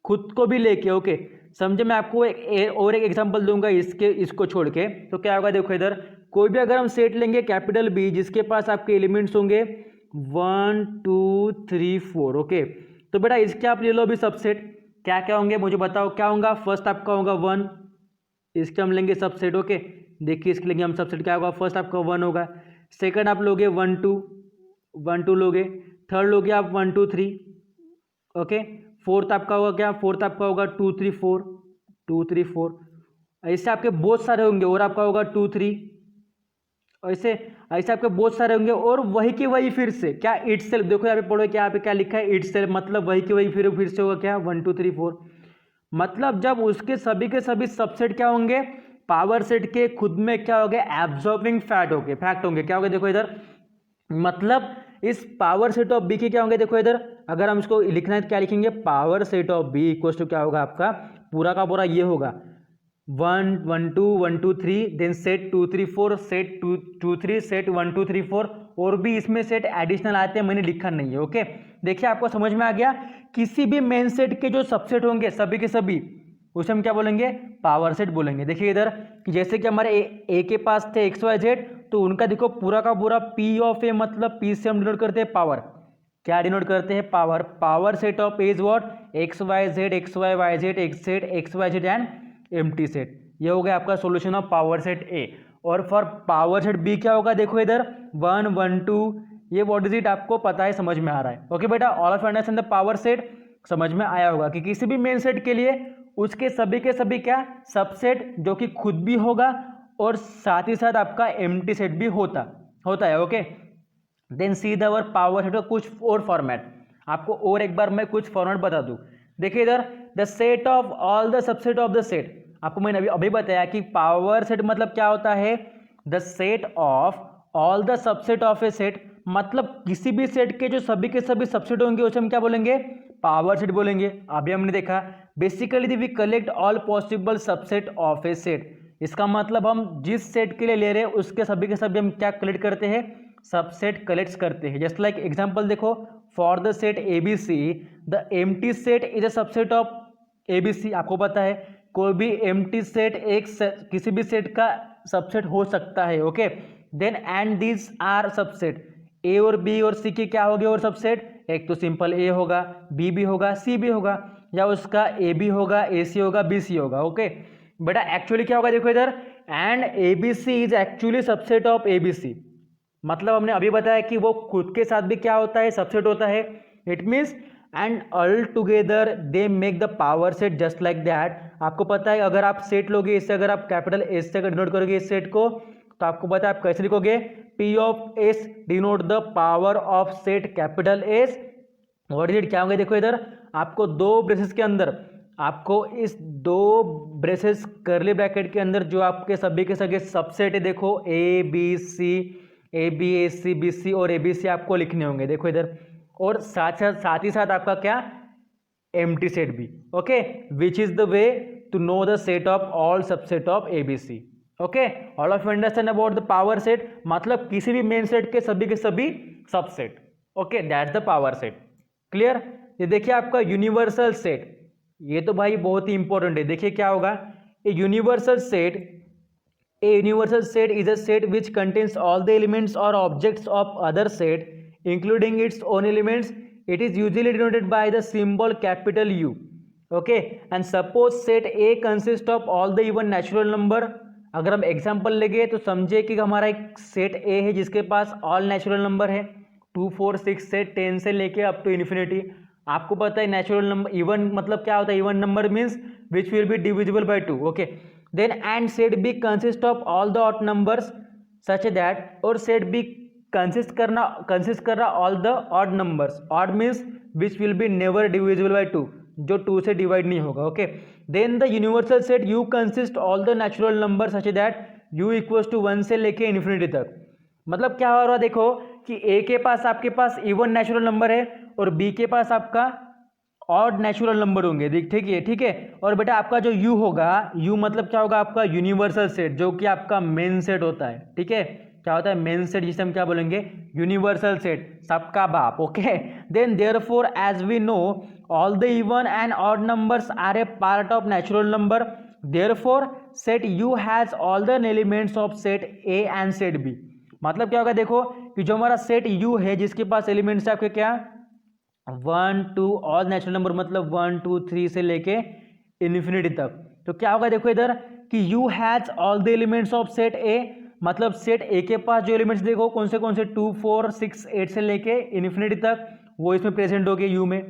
खुद को भी लेके। ओके, समझे, मैं आपको एक एग्जांपल दूंगा इसको छोड़ के, तो क्या होगा देखो इधर कोई भी अगर हम सेट लेंगे कैपिटल बी, जिसके पास आपके एलिमेंट्स होंगे 1 2 3 4। ओके, तो बेटा इसके आप ले लो अभी सबसेट, क्या क्या होंगे मुझे बताओ, क्या होगा, फर्स्ट आपका होगा 1, इसके हम लेंगे सबसेट। ओके, देखिए इसके लेंगे हम सबसेट, क्या होगा, फर्स्ट आपका 1 होगा, सेकंड आप लोगे 1 2 लोगे, थर्ड लोगे आप 1 2 3। ओके, फोर्थ आपका होगा क्या, फोर्थ आपका होगा 2 3 4, ऐसे आपके बहुत सारे होंगे, और आपका होगा 2 3, ऐसे ऐसे आपके बहुत सारे होंगे, और वही के वही फिर से क्या, इटसेल्फ, देखो यहाँ पे पढ़ो क्या, यहाँ पे क्या लिखा है, इटसेल्फ, मतलब वही के वही फिर से होगा क्या, 1 2 3 4, मतलब जब उसके सभी के सभी सबसेट क्या होंगे, पावर सेट के खुद में क्या हो गया, एब्जॉर्बिंग फैक्ट होंगे, क्या होंगे देखो इधर, मतलब इस पावर सेट ऑफ बी के क्या होंगे, देखो इधर अगर हम इसको लिखना है तो क्या लिखेंगे, power set of B equals to क्या होगा आपका पूरा का पूरा ये होगा 1 1 2 1 2 3, देन सेट 2 3 4, सेट 2 3, सेट 1 2 3 4, और भी इसमें सेट एडिशनल आते हैं, मैंने लिखा नहीं है। ओके, देखिए आपको समझ में आ गया, किसी भी मेन सेट के जो सबसेट होंगे सभी के सभी, उसे हम क्या बोलेंगे, पावर सेट बोलेंगे। देखिए इधर कि जैसे कि हमारे ए के पास थे एक्स वाई जेड, तो उनका देखो पूरा का पूरा पी ऑफ ए मतलब पी से हम डिनोट करते हैं पावर, क्या डिनोट करते हैं power, power set of A is what X Y Z x Y Z and empty set. ये हो गया आपका solution of power set A. और फॉर पावर सेट बी क्या होगा, देखो इधर 1 1 2, ये व्हाट इज इट आपको पता है, समझ में आ रहा है। ओके बेटा, all of understand the power set, समझ में आया होगा कि किसी भी मेन सेट के लिए उसके सभी के सभी क्या सबसेट जो कि खुद भी होगा और साथ ही साथ आपका एम्प्टी सेट भी होता है। Okay, then see the our power set का कुछ और फॉर्मेट, आपको और एक बार मैं कुछ फॉर्मेट बता दूं। देखिए इधर the set of all the subset of the set, आपको मैंने अभी बताया कि पावर सेट मतलब क्या होता है, the set of all the subset of a set, मतलब किसी भी सेट के जो सभी के सभी सबसेट होंगे उसे हम क्या बोलेंगे, पावर सेट बोलेंगे। अभी हमने देखा basically we collect all possible subset of a set, इसका मतलब हम जिस सेट के लिए ले रहे हैं उसके सभी के सभी हम क्या कलेक्ट करते हैं, सबसेट कलेक्ट करते हैं। जस्ट लाइक एग्जांपल देखो, for the set ABC the empty set is a subset of ABC. आपको पता है कोई भी एम्प्टी सेट किसी भी सेट का सबसेट हो सकता है। Okay, then and these are subset, A और बी और सी के क्या होंगे और सबसेट, एक तो सिंपल ए होगा, बी भी होगा, सी भी होगा, या उसका ए बी होगा, ए सी होगा, बी सी होगा। ओके बेटा, एक्चुअली क्या होगा देखो इधर, and A B C is actually subset of A B C, मतलब हमने अभी बताया कि वो खुद के साथ भी क्या होता है, सबसेट होता है। It means and all together they make the power set just like that. आपको पता है अगर आप सेट लोगे, इससे अगर आप कैपिटल एस से अगर डिनोट करोगे इस सेट को, तो आपको पता है आप कैसे लिखोगे, P of S denote the power of set capital S. What is it, क्या होगा देखो इधर, आपको दो ब्रेसेस के अंदर, आपको इस दो ब्रेसेस करली ब्रैकेट के अंदर जो आपके सभी के सभी सबसेट है, देखो A B C, A B A C B C और ए बी सी आपको लिखने होंगे, देखो इधर। और साथ ही साथ आपका क्या, एम्प्टी सेट भी। Okay, which is the way to know the set of all subset of A B C. Okay, all of understand about the power set, मतलब किसी भी मेन सेट के सभी subset. Okay, that's the power set. Clear. ये देखिए आपका universal set, ये तो भाई बहुत ही इंपॉर्टेंट है। देखिए क्या होगा, a universal set, a universal set is a set which contains all the elements or objects of other set including its own elements. It is usually denoted by the symbol capital U. Okay, and suppose set A consists of all the even natural number. अगर हम example लेंगे तो समझे कि हमारा एक set A है जिसके पास ऑल नेचुरल नंबर है 2 4 6 से 10 से लेके अप टू इन्फिनिटी। आपको पता है नेचुरल नंबर इवन मतलब क्या होता है, even number means which will be divisible by 2। Okay, then and set B consist of all the odd numbers such that, और set B consist कर रहा all the odd numbers, odd means which will be never divisible by 2, जो 2 से divide नहीं होगा। Okay, then the universal set U consist all the natural numbers such that U equals to 1 से लेके infinity तक। मतलब क्या हो रहा देखो कि A के पास आपके पास इवन नेचुरल नंबर है और B के पास आपका ऑड नेचुरल नंबर होंगे, ठीक है। और बेटा आपका जो U होगा, U मतलब क्या होगा आपका यूनिवर्सल सेट, जो कि आपका मेन सेट होता है। ठीक है, क्या होता है मेन सेट, जिसे हम क्या बोलेंगे, यूनिवर्सल सेट, सबका बाप। Okay, then therefore as we know all the even and odd numbers are a part of natural number, therefore set U has all the elements of set A and set B। मतलब क्या होगा देखो कि जो हमारा set U है जिसके पास elements है आपके क्या 1 2 ऑल नेचुरल नंबर, मतलब 1 2 3 से लेके इन्फिनिटी तक। तो क्या होगा देखो इधर कि U has all the elements of set A, मतलब सेट A के पास जो एलिमेंट्स देखो कौन से 2 4 6 8 से लेके इन्फिनिटी तक, वो इसमें प्रेजेंट हो गए U में।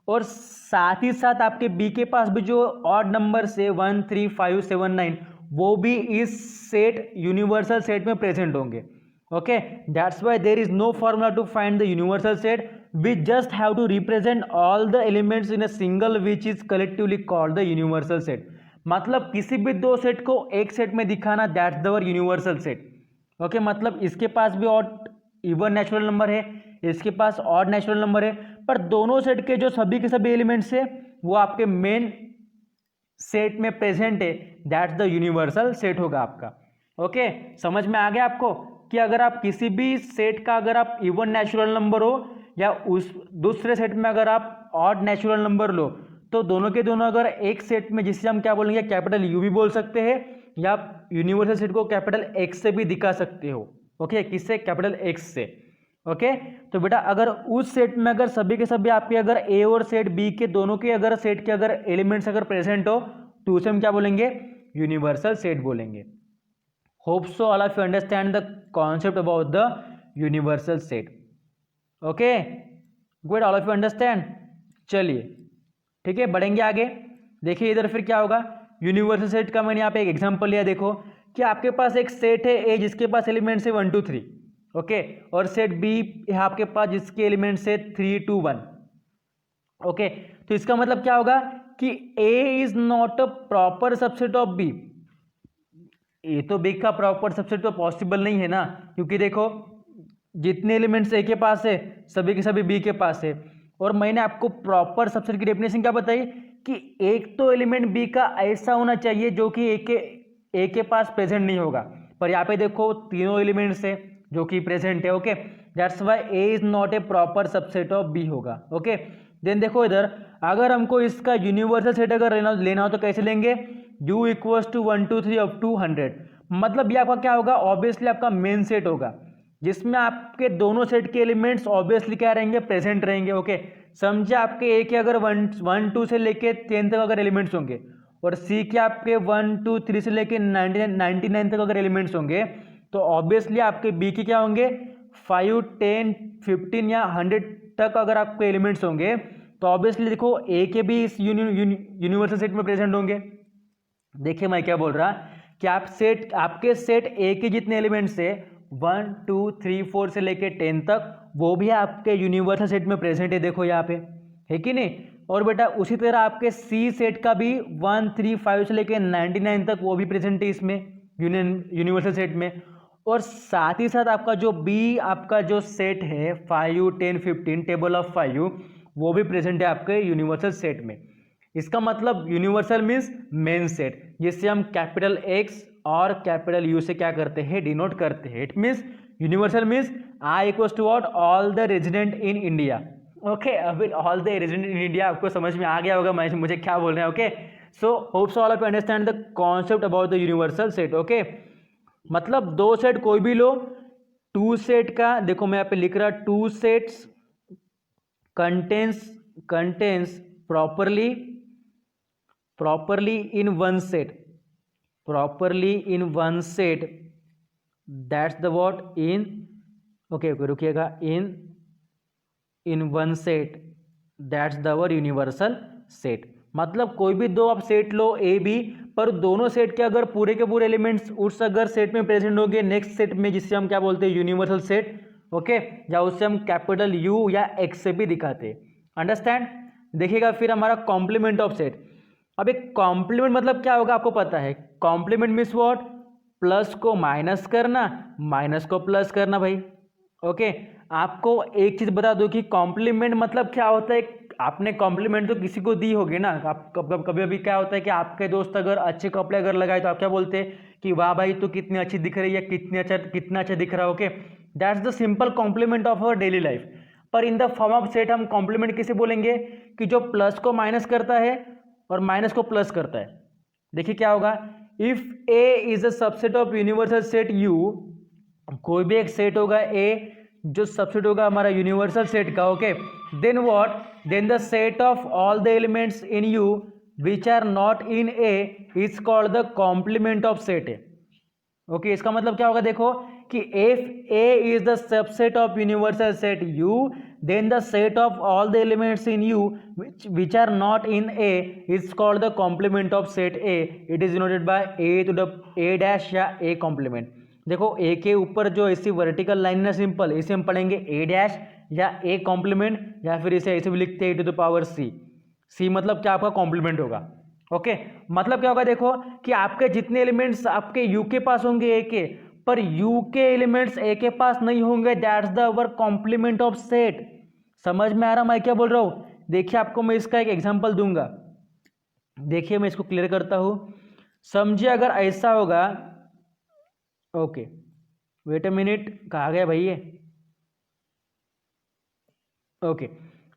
और साथ ही साथ आपके B के पास भी जो ऑड नंबर से 1 3 5 7 9, वो भी इस सेट यूनिवर्सल सेट में प्रेजेंट होंगे। Okay, that's why there is no formula to find the universal set, we just have to represent all the elements in a single which is collectively called the universal set। मतलब किसी भी दो set को एक set में दिखाना, that's the universal set. Okay, मतलब इसके पास भी ऑड इवन नेचुरल नंबर है, इसके पास ऑड नेचुरल नंबर है, पर दोनों सेट के जो सभी के सभी एलिमेंट्स है वो आपके मेन सेट में प्रेजेंट है, दैट्स द यूनिवर्सल सेट होगा आपका। ओके, समझ में आ गया आपको कि अगर आप किसी भी सेट का अगर आप इवन नेचुरल नंबर हो या उस दूसरे सेट में अगर आप ऑड नेचुरल नंबर लो, तो दोनों के दोनों अगर एक सेट में, जिसे हम क्या बोलेंगे कैपिटल U भी बोल सकते हैं, या यूनिवर्सल सेट को कैपिटल X से भी दिखा सकते हो। ओके, किससे? कैपिटल एक्स से। ओके, तो बेटा अगर उस सेट में अगर सभी के सभी आपके अगर ए और सेट बी के दोनों के अगर सेट के अगर एलिमेंट्स अगर प्रेजेंट हो तो उसे हम क्या बोलेंगे? यूनिवर्सल सेट बोलेंगे। Hope so all of you understand the concept about the universal set. Okay good, all of you understand. चलिए ठीक है, बढ़ेंगे आगे। देखिए इधर फिर क्या होगा, यूनिवर्सल सेट का मैंने यहाँ पे एक एग्जांपल लिया। देखो कि आपके पास एक सेट है ए जिसके पास एलिमेंट्स है 1 2 3, ओके, और सेट बी है आपके पास जिसके एलिमेंट्स है 3 2 1। ओके, तो इसका मतलब क्या होगा कि A is not a proper subset of B. A तो बी का प्रॉपर सबसेट तो पॉसिबल नहीं है ना, क्योंकि देखो जितने एलिमेंट्स ए के पास है सभी के सभी बी के पास है। और मैंने आपको प्रॉपर सबसेट की डेफिनेशन क्या बताई कि एक तो एलिमेंट बी का ऐसा होना चाहिए जो कि ए के पास प्रेजेंट नहीं होगा, पर यहाँ पे देखो तीनों एलिमेंट्स है जो कि प्रेजेंट है। Okay, that's why A is not a proper subset of B होगा। ओके, देन देखो इधर अगर हमको इसका यूनिवर्सल सेट अगर लेना हो तो कैसे लेंगे? u equals to 1 2 3 up to 100। मतलब ये आपका क्या होगा? ऑब्वियसली आपका मेन सेट होगा जिसमें आपके दोनों सेट के एलिमेंट्स ऑब्वियसली क्या रहेंगे? प्रेजेंट रहेंगे। ओके, समझे आपके ए के अगर 1 2 से लेके 10 तक अगर एलिमेंट्स होंगे और सी के आपके 1 2 3 से लेके 99 तक अगर एलिमेंट्स होंगे तो ऑब्वियसली आपके बी के क्या होंगे? 5 10 15 या 100 तक अगर आपके एलिमेंट्स होंगे तो ऑब्वियसली देखो ए के भी इस यूनिवर्सल सेट में प्रेजेंट होंगे। देखिए मैं क्या बोल रहा कि आपके सेट ए के जितने एलिमेंट्स है 1 2 3 4 से लेके 10 तक वो भी आपके यूनिवर्सल सेट में प्रेजेंट है, देखो यहाँ पे, है कि नहीं? और बेटा उसी तरह आपके सी सेट का भी 1 3 5 से लेके 99 तक वो भी प्रेजेंट है इसमें यूनिवर्सल सेट में। और साथ ही साथ आपका जो बी आपका जो सेट है 5 10 15 टेबल ऑफ 5 वो भी प्रेजेंट है आपके यूनिवर्सल सेट में। इसका मतलब यूनिवर्सल मीन्स मेन सेट, जिससे हम कैपिटल एक्स और कैपिटल यू से क्या करते हैं? डिनोट करते हैं। It means universal means I equals to what? All the resident in India. Okay, अभी all the resident in India आपको समझ में आ गया होगा मैं मुझे क्या बोल रहे हैं। Okay, so hopes all of you understand the concept about the universal set. Okay, मतलब दो सेट कोई भी लो, टू सेट का देखो मैं यहाँ पे लिख रहा, two sets contains properly in one set, that's the what? In okay रुकिएगा, in one set, that's the our universal set. मतलब कोई भी दो आप सेट लो ए बी, पर दोनों सेट के अगर पूरे के पूरे एलिमेंट्स उस अगर सेट में प्रेजेंट होंगे नेक्स्ट सेट में, जिससे हम क्या बोलते हैं? Universal set. ओके, या उससे हम कैपिटल यू या एक्स से भी दिखाते हैं। अंडरस्टैंड? देखिएगा फिर हमारा कॉम्प्लीमेंट ऑफ सेट। अब एक कॉम्प्लीमेंट मतलब क्या होगा आपको पता है? Complement means what? प्लस को माइनस करना, माइनस को प्लस करना भाई। ओके, आपको एक चीज बता दो कि कॉम्प्लीमेंट मतलब क्या होता है। आपने कॉम्प्लीमेंट तो किसी को दी होगी ना, आप कभी कभी क्या होता है कि आपके दोस्त अगर अच्छे कपड़े अगर लगाए तो आप क्या बोलते हैं कि वाह भाई तू कितनी अच्छी दिख रही है, कितना अच्छा दिख रहा है। Okay, that's the simple complement of our daily life. पर in the form of set हम कॉम्प्लीमेंट किसे बोलेंगे? कि जो प्लस को माइनस करता है और माइनस को प्लस करता है। देखिए क्या होगा, if A is a subset of universal set you, कोई भी एक सेट होगा ए जो सबसेट होगा हमारा यूनिवर्सल सेट का। Okay, then what? Then the set of all the elements in U which are not in A is called the complement of set A. Okay, इसका मतलब क्या होगा? देखो कि if A is the subset of universal set U, then the set of all the elements in U which are not in A is called the complement of set A. It is denoted by A to the A dash या A complement। देखो A के ऊपर जो ऐसी vertical line है simple, इसे हम पढ़ेंगे A डैश या A कॉम्प्लीमेंट, या फिर इसे ऐसे भी लिखते हैं A to the power C। C मतलब क्या? आपका कॉम्प्लीमेंट होगा। ओके, मतलब क्या होगा? देखो कि आपके जितने एलिमेंट्स आपके यू के पास होंगे ए के, पर यू के एलिमेंट्स ए के पास नहीं होंगे, that's the our complement of set. समझ में आ रहा मैं क्या बोल रहा हूं? देखिए आपको मैं इसका एक एग्जांपल दूंगा। देखिए मैं इसको क्लियर करता हूं, समझिए अगर ऐसा होगा। ओके वेट अ मिनट, कहाँ गया भाई ये? ओके,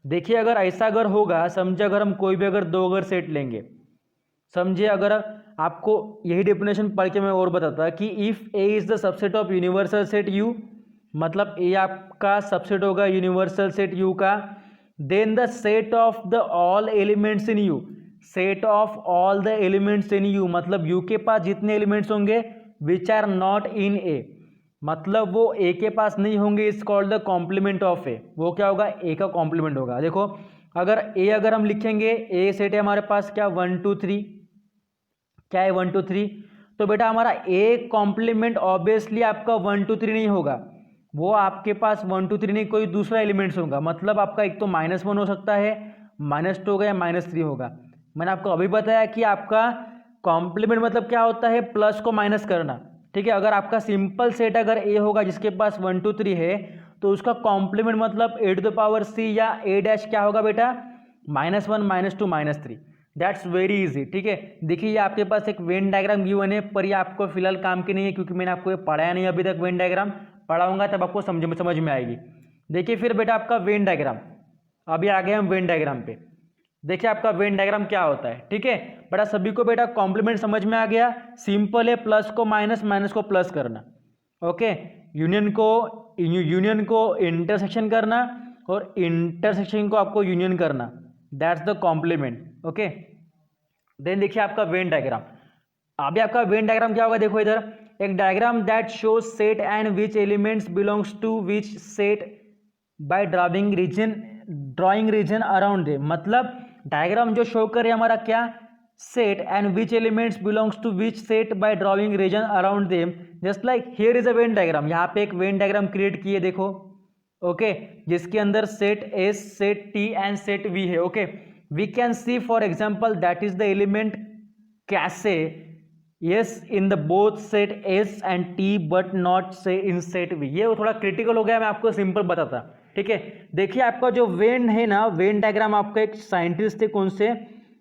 देखिए अगर ऐसा अगर होगा, समझिए अगर हम कोई भी अगर दो अगर सेट लेंगे, समझिए अगर आपको यही डेफिनेशन पढ़ के मैं और बताता कि if A is the subset of universal set U, मतलब ए आपका सबसेट होगा यूनिवर्सल सेट यू का, then the set of the all elements in U, set of all the elements in U मतलब यू के पास जितने elements होंगे विच are not in ए, मतलब वो ए के पास नहीं होंगे, is called the complement of A. वो क्या होगा, ए का कॉम्प्लीमेंट होगा। देखो अगर हम लिखेंगे ए सेट है हमारे पास क्या 1 2 3, क्या है 1 2 3, तो बेटा हमारा ए कॉम्प्लीमेंट ऑब्वियसली आपका 1 2 3 नहीं होगा, वो आपके पास 1 2 3 नहीं कोई दूसरा एलिमेंट्स होगा, मतलब आपका एक तो -1 हो सकता है, -2 होगा या -3 होगा। मैंने आपको अभी बताया कि आपका कॉम्प्लीमेंट मतलब क्या होता है, प्लस को माइनस करना, ठीक है। अगर आपका सिंपल सेट अगर ए होगा जिसके पास 1 2 3 है, तो उसका कॉम्प्लीमेंट मतलब a⁻c या a डैश क्या होगा बेटा, -1 -2 -3। दैट्स वेरी इजी, ठीक है। देखिए ये आपके पास एक वेन डायग्राम गिवन है, पर ये आपको फिलहाल काम की नहीं है क्योंकि मैंने आपको ये पढ़ाया नहीं अभी तक। वेन डायग्राम पढ़ाऊंगा तब आपको समझ में आएगी। देखिए फिर बेटा आपका वेन डायग्राम, अभी आ गए हम वेन डायग्राम पे। देखिए आपका वेन डायग्राम क्या होता है, ठीक है बेटा। सभी को बेटा कॉम्प्लीमेंट समझ में आ गया, सिंपल है, प्लस को माइनस, माइनस को प्लस करना, ओके। यूनियन को इंटरसेक्शन करना और इंटरसेक्शन को आपको यूनियन करना, that's the complement, okay. Then देखिए आपका वेन डायग्राम, अभी आपका वेन डायग्राम क्या होगा, देखो इधर एक diagram that shows set and which elements belongs to which set by drawing region around they, मतलब डायग्राम जो शो करे हमारा क्या, set and which elements belongs to which set by drawing region around them, just like here is a Venn diagram. यहाँ पे एक Venn diagram create किए देखो, ओके, जिसके अंदर set S, set T and set V है, okay. We can see for example that is the element कैसे yes in the both set S and T but not से in set we. ये थोड़ा critical हो गया, मैं आपको simple बताता, ठीक है। देखिए आपका जो वेन है ना, वेन डायग्राम आपका एक साइंटिस्ट थे, कौन से,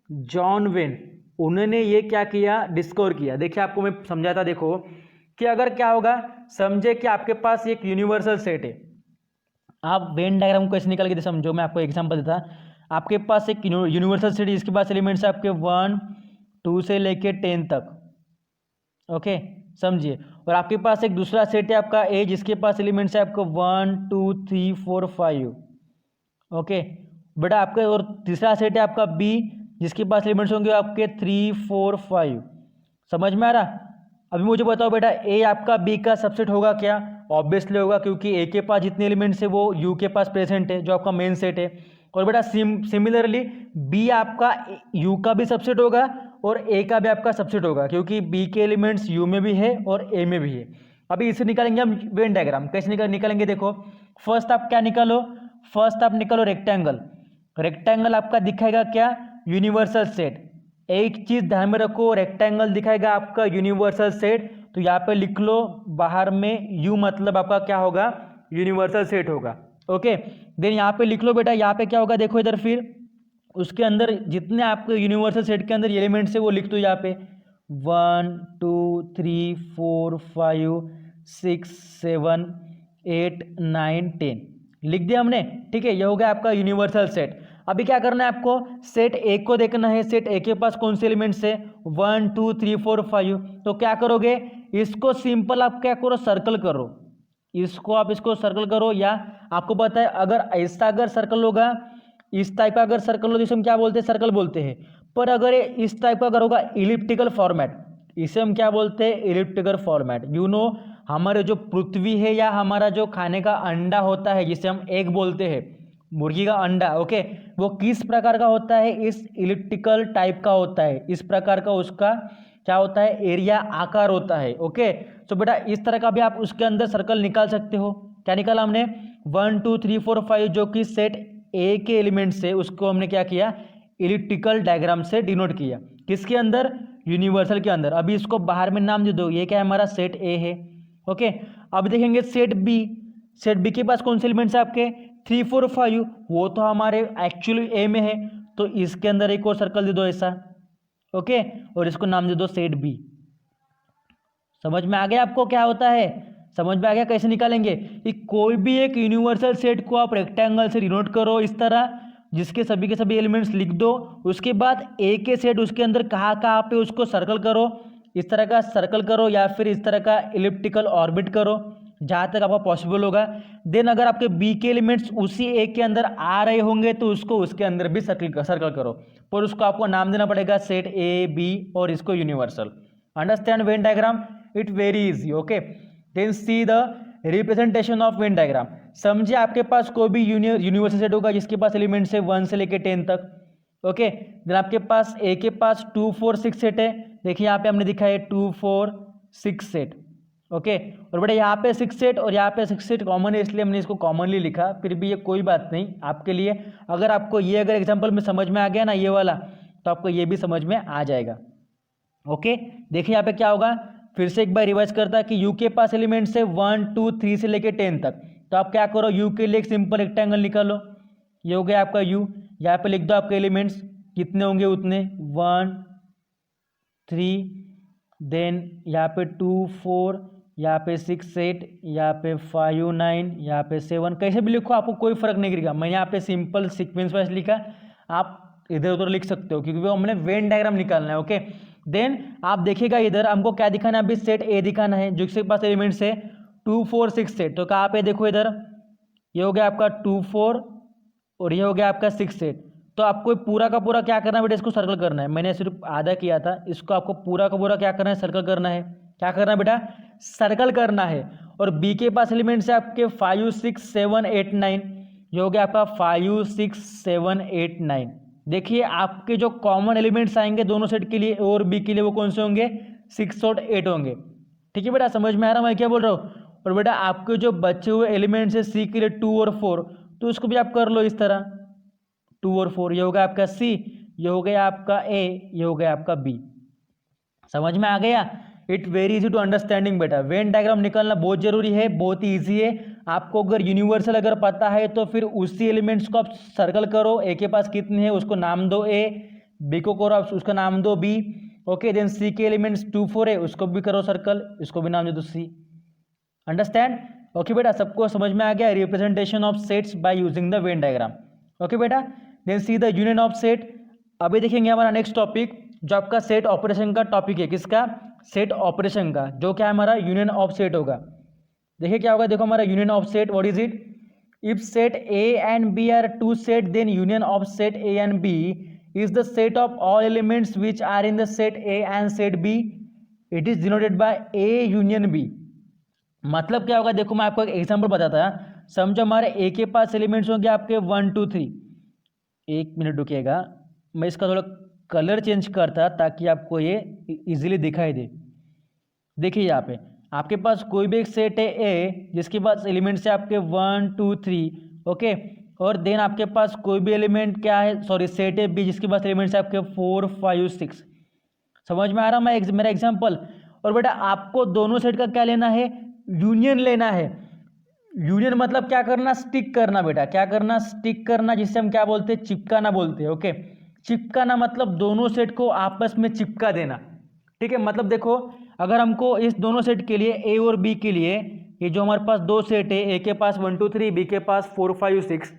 जॉन वेन, उन्होंने ये क्या किया, डिस्कवर किया। देखिए आपको मैं समझाता, देखो कि अगर क्या होगा, समझे कि आपके पास एक यूनिवर्सल सेट है, आप वेन डायग्राम को ऐसे निकाल के समझो। मैं आपको एग्जांपल देता, आपके पास एक यूनिवर्सल सेट है जिसके पास एलिमेंट्स है आपके 1 2 से लेके 10 तक, ओके, समझिए। और आपके पास एक दूसरा सेट है आपका ए जिसके पास एलिमेंट्स है आपको 1 2 3 4 5, ओके बेटा। आपका और तीसरा सेट है आपका बी जिसके पास एलिमेंट्स होंगे आपके 3 4 5, समझ में आ रहा। अभी मुझे बताओ बेटा ए आपका बी का सबसेट होगा क्या, ऑब्वियसली होगा, क्योंकि ए के पास जितने एलिमेंट्स है वो यू के पास प्रेजेंट है जो आपका मेन सेट है। और बेटा सिमिलरली बी आपका यू का भी सबसेट होगा और ए का भी आपका सबसेट होगा, क्योंकि बी के एलिमेंट्स यू में भी है और ए में भी है। अभी इसे निकालेंगे हम वेन डायग्राम, कैसे निकालेंगे, देखो फर्स्ट आप क्या निकालो, फर्स्ट आप निकालो रेक्टेंगल। रेक्टेंगल आपका दिखाएगा क्या, यूनिवर्सल सेट। एक चीज ध्यान में रखो, रेक्टेंगल दिखाएगा आपका यूनिवर्सल सेट, तो यहाँ पे लिख लो बाहर में यू, मतलब आपका क्या होगा, यूनिवर्सल सेट होगा, ओके। देन यहाँ पे लिख लो बेटा, यहाँ पे क्या होगा, देखो इधर फिर उसके अंदर जितने आपके यूनिवर्सल सेट के अंदर एलिमेंट्स है वो लिख दो यहाँ पे 1 2 3 4 5 6 7 8 9 10 लिख दिया हमने, ठीक है। ये हो गया आपका यूनिवर्सल सेट। अभी क्या करना है आपको, सेट ए को देखना है, सेट ए के पास कौन से एलिमेंट्स है 1 2 3 4 5, तो क्या करोगे, इसको सिंपल आप क्या करो, सर्कल करो, इसको सर्कल करो। या आपको पता है अगर ऐसा अगर सर्कल होगा, इस टाइप का अगर सर्कल हो जिसे हम क्या बोलते हैं, सर्कल बोलते हैं। पर अगर इस टाइप का अगर होगा इलिप्टिकल फॉर्मेट, इसे हम क्या बोलते हैं, इलिप्टिकल फॉर्मेट। यू नो हमारे जो पृथ्वी है या हमारा जो खाने का अंडा होता है जिसे हम एग बोलते हैं, मुर्गी का अंडा, ओके, वो किस प्रकार का होता है, इस इलिप्टिकल टाइप का होता है, इस प्रकार का उसका क्या होता है, एरिया आकार होता है, ओके। तो बेटा इस तरह का भी आप उसके अंदर सर्कल निकाल सकते हो। क्या निकाला हमने 1 2 3 4 5 जो कि सेट ए के एलिमेंट से, उसको हमने क्या किया, इलिप्टिकल डायग्राम से डिनोट किया, किसके अंदर, यूनिवर्सल के अंदर। अभी इसको बाहर में नाम दे दो, ये क्या है हमारा सेट ए है, ओके। अब देखेंगे सेट बी, सेट बी के पास कौन से एलिमेंट्स है आपके 3 4 5, वो तो हमारे एक्चुअली ए में है, तो इसके अंदर एक और सर्कल दे दो ऐसा, ओके, और इसको नाम दे दो सेट बी। समझ में आ गया आपको क्या होता है, समझ में आ गया कैसे निकालेंगे कि कोई भी एक यूनिवर्सल सेट को आप रेक्टेंगल से डिनोट करो इस तरह, जिसके सभी के सभी एलिमेंट्स लिख दो। उसके बाद ए के सेट उसके अंदर कहाँ कहाँ पे उसको सर्कल करो, इस तरह का सर्कल करो या फिर इस तरह का इलिप्टिकल ऑर्बिट करो जहाँ तक आपका पॉसिबल होगा। देन अगर आपके बी के एलिमेंट्स उसी ए के अंदर आ रहे होंगे तो उसको उसके अंदर भी सर्कल करो, पर उसको आपको नाम देना पड़ेगा सेट ए बी और इसको universal. Understand Venn diagram, it very easy. Okay, then see the representation of Venn diagram. समझिए आपके पास कोई भी यूनिवर्सल सेट होगा जिसके पास एलिमेंट्स है 1 से लेकर 10 तक। ओके, देन आपके पास ए के पास 2 4 6 सेट है। देखिए यहाँ पे हमने दिखा है 2 4 6 सेट। ओके, और बेटा यहाँ पे 6 सेट और यहाँ पे 6 सेट कॉमन है, इसलिए हमने इसको कॉमनली लिखा। फिर भी ये कोई बात नहीं आपके लिए, अगर आपको ये अगर एग्जाम्पल में समझ में आ गया ना ये वाला, तो आपको ये भी समझ में आ जाएगा। ओके, देखिए यहाँ पे क्या होगा, फिर से एक बार रिवाइज करता है कि यू के पास एलिमेंट्स है 1 2 3 से लेकर 10 तक। तो आप क्या करो, यू के लिए एक सिंपल रेक्टेंगल निकालो, ये हो गया आपका यू। यहाँ पे लिख दो आपके एलिमेंट्स कितने होंगे उतने, 1 3, देन यहाँ पे 2 4, यहाँ पे 6 8, यहाँ पे 5 9, यहाँ पे 7, कैसे भी लिखो आपको कोई फर्क नहीं गिरेगा। मैंने यहाँ पे सिंपल सीक्वेंस वाइज लिखा, आप इधर उधर लिख सकते हो क्योंकि वो हमने वेन डायग्राम निकालना है। ओके, देन आप देखिएगा इधर हमको क्या दिखाना है, अभी सेट ए दिखाना है जो इसके पास एलिमेंट्स है 2 4 6 सेट। तो कहाँ पे देखो इधर, ये हो गया आपका 2 4 और ये हो गया आपका 6 सेट। तो आपको पूरा का पूरा क्या करना है बेटा, इसको सर्कल करना है। मैंने सिर्फ आधा किया था, इसको आपको पूरा का पूरा क्या करना है, सर्कल करना है। क्या करना है बेटा, सर्कल करना है। और बी के पास एलिमेंट्स है आपके 5 6 7 8 9, ये हो गया आपका 5 6 7 8 9। देखिए आपके जो कॉमन एलिमेंट्स आएंगे दोनों सेट के लिए ए और बी के लिए वो कौन से होंगे, 6 और 8 होंगे। ठीक है बेटा, समझ में आ रहा मैं क्या बोल रहा हूँ। और बेटा आपके जो बचे हुए एलिमेंट्स है सी के लिए 2 और 4, तो उसको भी आप कर लो इस तरह 2 और 4, ये हो गया आपका सी, ये हो गया आपका ए, ये हो गया आपका बी। समझ में आ गया, it very easy to understanding बेटा। वेन डायग्राम निकालना बहुत जरूरी है, बहुत ही ईजी है। आपको अगर यूनिवर्सल अगर पता है तो फिर उसी एलिमेंट्स को आप सर्कल करो, ए के पास कितने हैं उसको नाम दो ए, बी को करो आप उसका नाम दो बी। ओके, देन सी के एलिमेंट्स 2 4 है उसको भी करो सर्कल, इसको भी नाम दे दो सी। अंडरस्टैंड। ओके बेटा, सबको समझ में आ गया representation of sets by using the Venn diagram. Okay बेटा, then see the union of set. अभी देखेंगे हमारा नेक्स्ट टॉपिक जो आपका सेट ऑपरेशन का टॉपिक है, किसका, सेट ऑपरेशन का, जो क्या हमारा यूनियन ऑफ सेट होगा। देखिए क्या होगा, देखो हमारा union of set, what is it, if set A and B are two set then union of set A and B is the set of all elements which are in the set A and set B, it is denoted by A union B. मतलब क्या होगा, देखो मैं आपको एक example बताता है। समझो हमारे ए के पास एलिमेंट्स होंगे आपके 1 2 3। एक मिनट रुकिएगा, मैं इसका थोड़ा कलर चेंज करता ताकि आपको ये इजीली दिखाई दे। देखिए यहाँ पे आपके पास कोई भी एक सेट है ए जिसके पास एलिमेंट्स है आपके 1 2 3। ओके, और देन आपके पास कोई भी एलिमेंट क्या है, सॉरी सेट है बी जिसके पास एलिमेंट्स है आपके 4 5 6। समझ में आ रहा है मेरा एग्जाम्पल। और बेटा आपको दोनों सेट का क्या लेना है, यूनियन लेना है। यूनियन मतलब क्या करना, स्टिक करना बेटा, क्या करना, स्टिक करना, जिससे हम क्या बोलते हैं, चिपकाना बोलते हैं। ओके, चिपकाना मतलब दोनों सेट को आपस में चिपका देना। ठीक है, मतलब देखो अगर हमको इस दोनों सेट के लिए ए और बी के लिए, ये जो हमारे पास दो सेट है, ए के पास 1 2 3, बी के पास 4 5 6,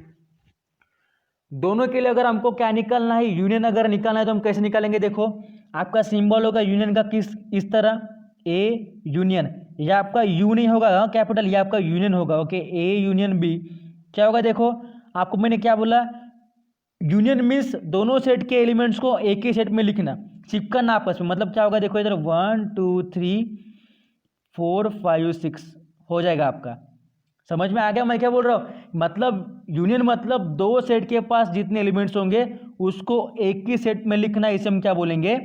दोनों के लिए अगर हमको क्या निकालना है, यूनियन अगर निकालना है तो हम कैसे निकालेंगे। देखो आपका सिंबल होगा यूनियन का किस, इस तरह ए यूनियन, यह आपका यू नहीं होगा कैपिटल, ये आपका यूनियन होगा। ओके, ए यूनियन बी क्या होगा, देखो आपको मैंने क्या बोला, यूनियन मीन्स दोनों सेट के एलिमेंट्स को एक ही सेट में लिखना, चिपकाना आपस में। मतलब क्या होगा, देखो इधर 1 2 3 4 5 6 हो जाएगा आपका। समझ में आ गया मैं क्या बोल रहा हूँ। मतलब यूनियन मतलब दो सेट के पास जितने एलिमेंट्स होंगे उसको एक ही सेट में लिखना, इसे हम क्या बोलेंगे,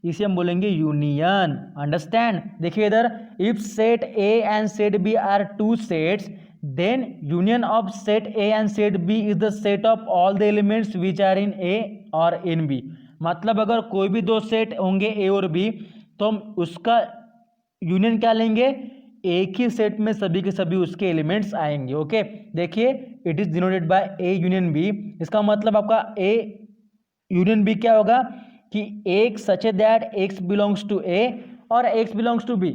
इसे हम बोलेंगे यूनियन। अंडरस्टैंड। देखिए इधर, if set A and set B are two sets then union of set A and set B is the set of all the elements which are in A or in B। मतलब अगर कोई भी दो set होंगे A और B तो हम उसका यूनियन क्या लेंगे, एक ही सेट में सभी के सभी उसके एलिमेंट्स आएंगे। ओके, देखिए it is denoted bye A union B। इसका मतलब आपका A यूनियन B क्या होगा कि एक such that X belongs to A और X बिलोंग्स टू B,